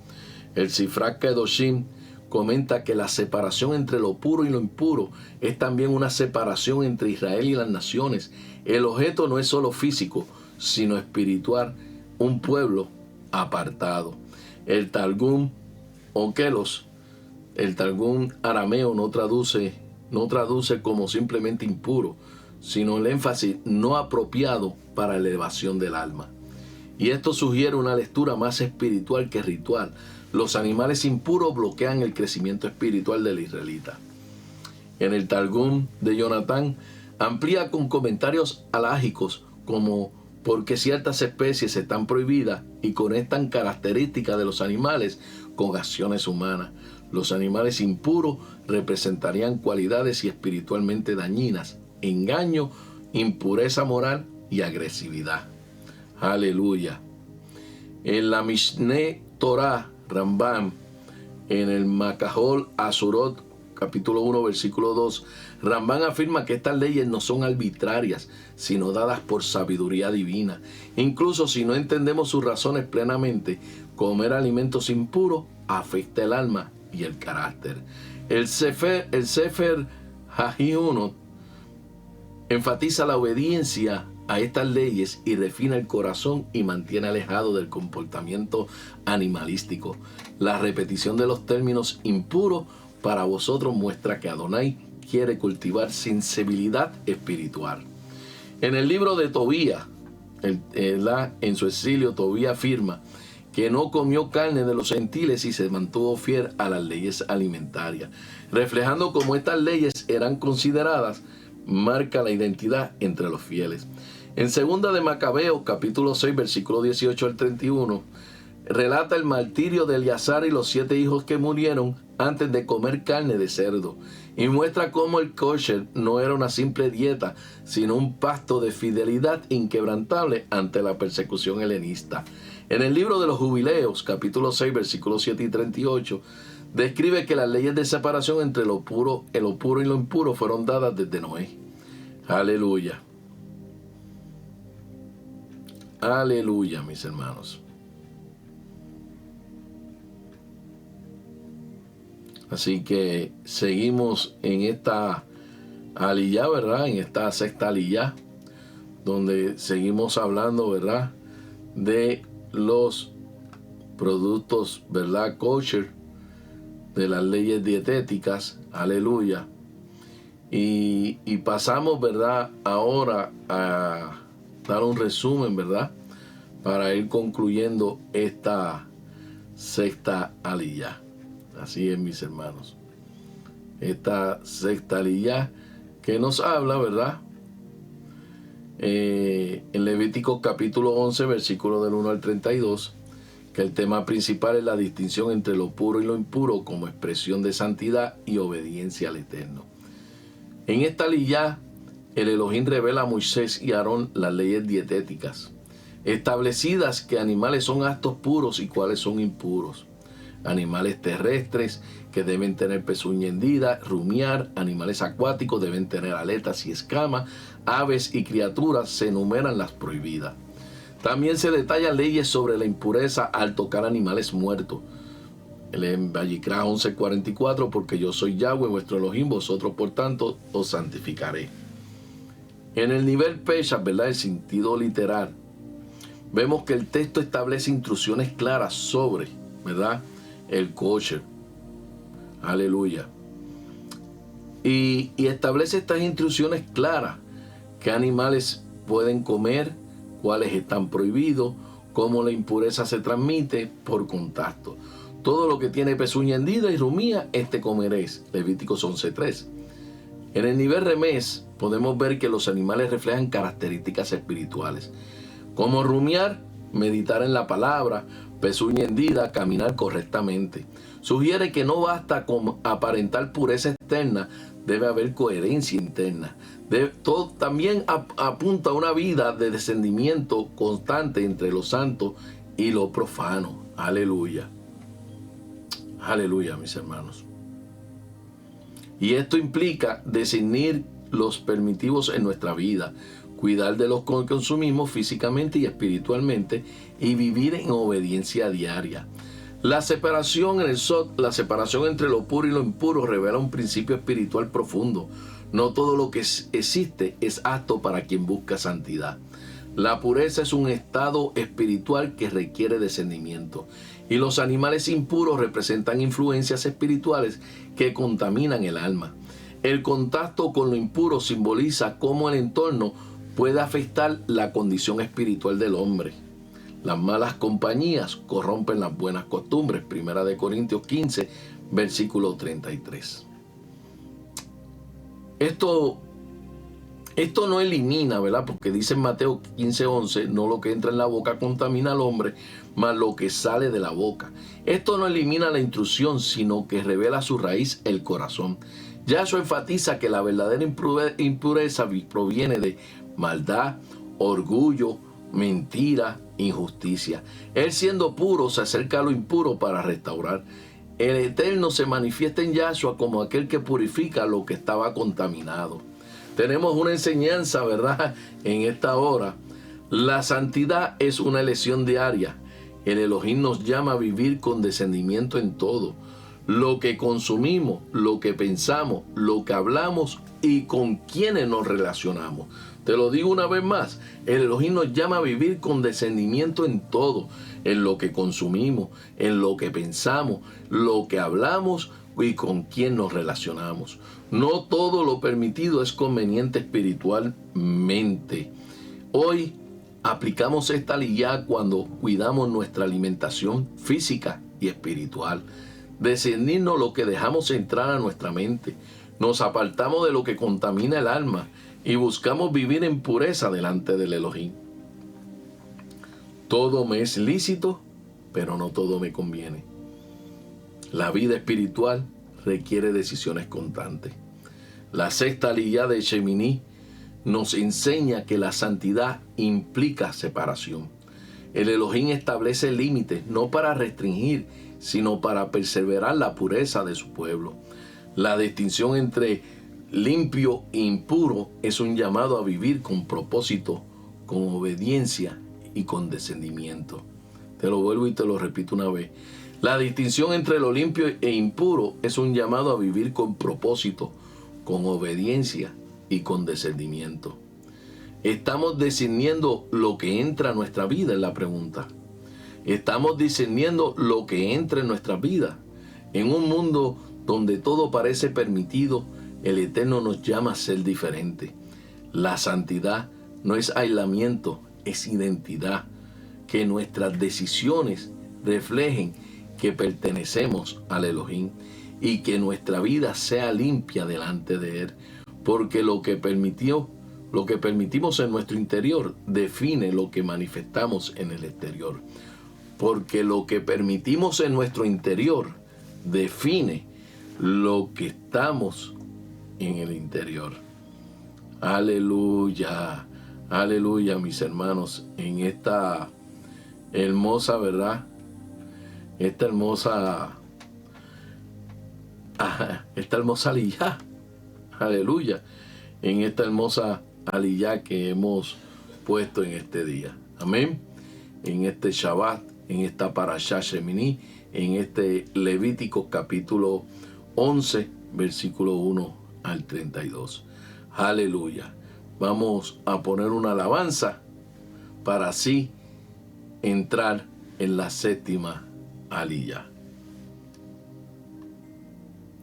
El Sifra Kedoshim comenta que la separación entre lo puro y lo impuro es también una separación entre Israel y las naciones. El objeto no es solo físico, sino espiritual, un pueblo apartado. El Targum Onkelos, el Targum arameo no traduce como simplemente impuro, sino el énfasis no apropiado para la elevación del alma. Y esto sugiere una lectura más espiritual que ritual. Los animales impuros bloquean el crecimiento espiritual del israelita. En el Targum de Jonathan amplía con comentarios alágicos como por qué ciertas especies están prohibidas y conectan características de los animales con acciones humanas. Los animales impuros representarían cualidades y espiritualmente dañinas, engaño, impureza moral y agresividad. Aleluya. En la Mishneh Torah, Rambam, en el Makahol Asurot, capítulo 1, versículo 2, Rambam afirma que estas leyes no son arbitrarias, sino dadas por sabiduría divina. Incluso si no entendemos sus razones plenamente, comer alimentos impuros afecta el alma y el carácter. El Sefer Hagihunot enfatiza la obediencia a estas leyes y refina el corazón y mantiene alejado del comportamiento animalístico. La repetición de los términos impuros para vosotros muestra que Adonai quiere cultivar sensibilidad espiritual. En el libro de Tobías, en su exilio, Tobías afirma que no comió carne de los gentiles y se mantuvo fiel a las leyes alimentarias. Reflejando cómo estas leyes eran consideradas, marca la identidad entre los fieles. En segunda de Macabeos, capítulo 6, versículo 18 al 31, relata el martirio de Eleazar y los 7 hijos que murieron antes de comer carne de cerdo, y muestra cómo el kosher no era una simple dieta, sino un pacto de fidelidad inquebrantable ante la persecución helenista. En el libro de los Jubileos, capítulo 6, versículos 7 y 38, describe que las leyes de separación entre lo puro y lo impuro fueron dadas desde Noé. Aleluya. Aleluya, mis hermanos. Así que seguimos en esta aliyá, ¿verdad? En esta sexta aliyá, donde seguimos hablando, ¿verdad? De los productos, ¿verdad? Kosher, de las leyes dietéticas. Aleluya. Y pasamos, ¿verdad? Ahora a dar un resumen, ¿verdad? Para ir concluyendo esta sexta aliyá. Así es, mis hermanos. Esta sexta aliyá que nos habla, ¿verdad? En Levítico capítulo 11, versículo del 1 al 32, que el tema principal es la distinción entre lo puro y lo impuro como expresión de santidad y obediencia al Eterno. En esta aliyá, el Elohim revela a Moisés y a Aarón las leyes dietéticas, establecidas que animales son actos puros y cuáles son impuros. Animales terrestres que deben tener pezuña hendida, rumiar, animales acuáticos deben tener aletas y escamas, aves y criaturas se enumeran las prohibidas. También se detallan leyes sobre la impureza al tocar animales muertos. En Vayikra 11:44, porque yo soy Yahweh, vuestro Elohim, vosotros por tanto os santificaré. En el nivel Peshat, ¿verdad? El sentido literal, vemos que el texto establece instrucciones claras sobre, ¿verdad? El kosher. Aleluya. Y establece estas instrucciones claras. Qué animales pueden comer, cuáles están prohibidos, cómo la impureza se transmite por contacto. Todo lo que tiene pezuña hendida y rumía, comeréis. Levíticos 11:3. En el nivel remés podemos ver que los animales reflejan características espirituales, como rumiar, meditar en la palabra, pezuña hendida, caminar correctamente. Sugiere que no basta con aparentar pureza externa, debe haber coherencia interna. También apunta a una vida de descendimiento constante entre lo santo y lo profano. Aleluya. Aleluya, mis hermanos. Y esto implica discernir los permitivos en nuestra vida, cuidar de los que consumimos físicamente y espiritualmente y vivir en obediencia diaria. La separación entre lo puro y lo impuro revela un principio espiritual profundo. No todo lo que existe es apto para quien busca santidad. La pureza es un estado espiritual que requiere discernimiento. Y los animales impuros representan influencias espirituales que contaminan el alma. El contacto con lo impuro simboliza cómo el entorno puede afectar la condición espiritual del hombre. Las malas compañías corrompen las buenas costumbres. 1 Corintios 15, versículo 33. Esto no elimina, ¿verdad? Porque dice en Mateo 15:11, no lo que entra en la boca contamina al hombre, mas lo que sale de la boca. Esto no elimina la intrusión, sino que revela su raíz, el corazón. Ya eso enfatiza que la verdadera impureza proviene de maldad, orgullo, mentira, injusticia. Él, siendo puro, se acerca a lo impuro para restaurar. El Eterno se manifiesta en Yahshua como aquel que purifica lo que estaba contaminado. Tenemos una enseñanza, ¿verdad?, en esta hora. La santidad es una elección diaria. El Elohim nos llama a vivir con descendimiento en todo. Lo que consumimos, lo que pensamos, lo que hablamos y con quienes nos relacionamos. Te lo digo una vez más, el Elohim nos llama a vivir con descendimiento en todo, en lo que consumimos, en lo que pensamos, lo que hablamos y con quién nos relacionamos. No todo lo permitido es conveniente espiritualmente. Hoy aplicamos esta aliyá cuando cuidamos nuestra alimentación física y espiritual. Discernirnos lo que dejamos entrar a nuestra mente. Nos apartamos de lo que contamina el alma y buscamos vivir en pureza delante del Elohim. Todo me es lícito, pero no todo me conviene. La vida espiritual requiere decisiones constantes. La sexta aliyá de Sheminí nos enseña que la santidad implica separación. El Elohim establece límites no para restringir, sino para perseverar la pureza de su pueblo. La distinción entre limpio e impuro es un llamado a vivir con propósito, con obediencia y con descendimiento. Te lo vuelvo y te lo repito una vez. La distinción entre lo limpio e impuro es un llamado a vivir con propósito, con obediencia y con discernimiento. ¿Estamos discerniendo lo que entra a nuestra vida? Es la pregunta. ¿Estamos discerniendo lo que entra en nuestra vida? En un mundo donde todo parece permitido, el Eterno nos llama a ser diferente. La santidad no es aislamiento, es identidad. Que nuestras decisiones reflejen que pertenecemos al Elohim y que nuestra vida sea limpia delante de Él. Porque lo que permitimos en nuestro interior define lo que manifestamos en el exterior. Porque lo que permitimos en nuestro interior define lo que estamos en el interior. Aleluya, aleluya, mis hermanos, en esta hermosa, ¿verdad? Esta hermosa aliyá, aleluya, en esta hermosa aliyá que hemos puesto en este día. Amén. En este Shabbat, en esta Parashá Sheminí, en este Levítico capítulo 11, versículo 1 al 32. Aleluya. Vamos a poner una alabanza para así entrar en la séptima aliyá.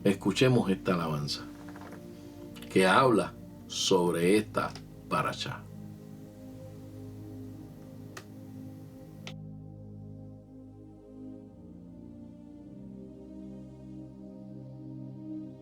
Escuchemos esta alabanza que habla sobre esta parashá.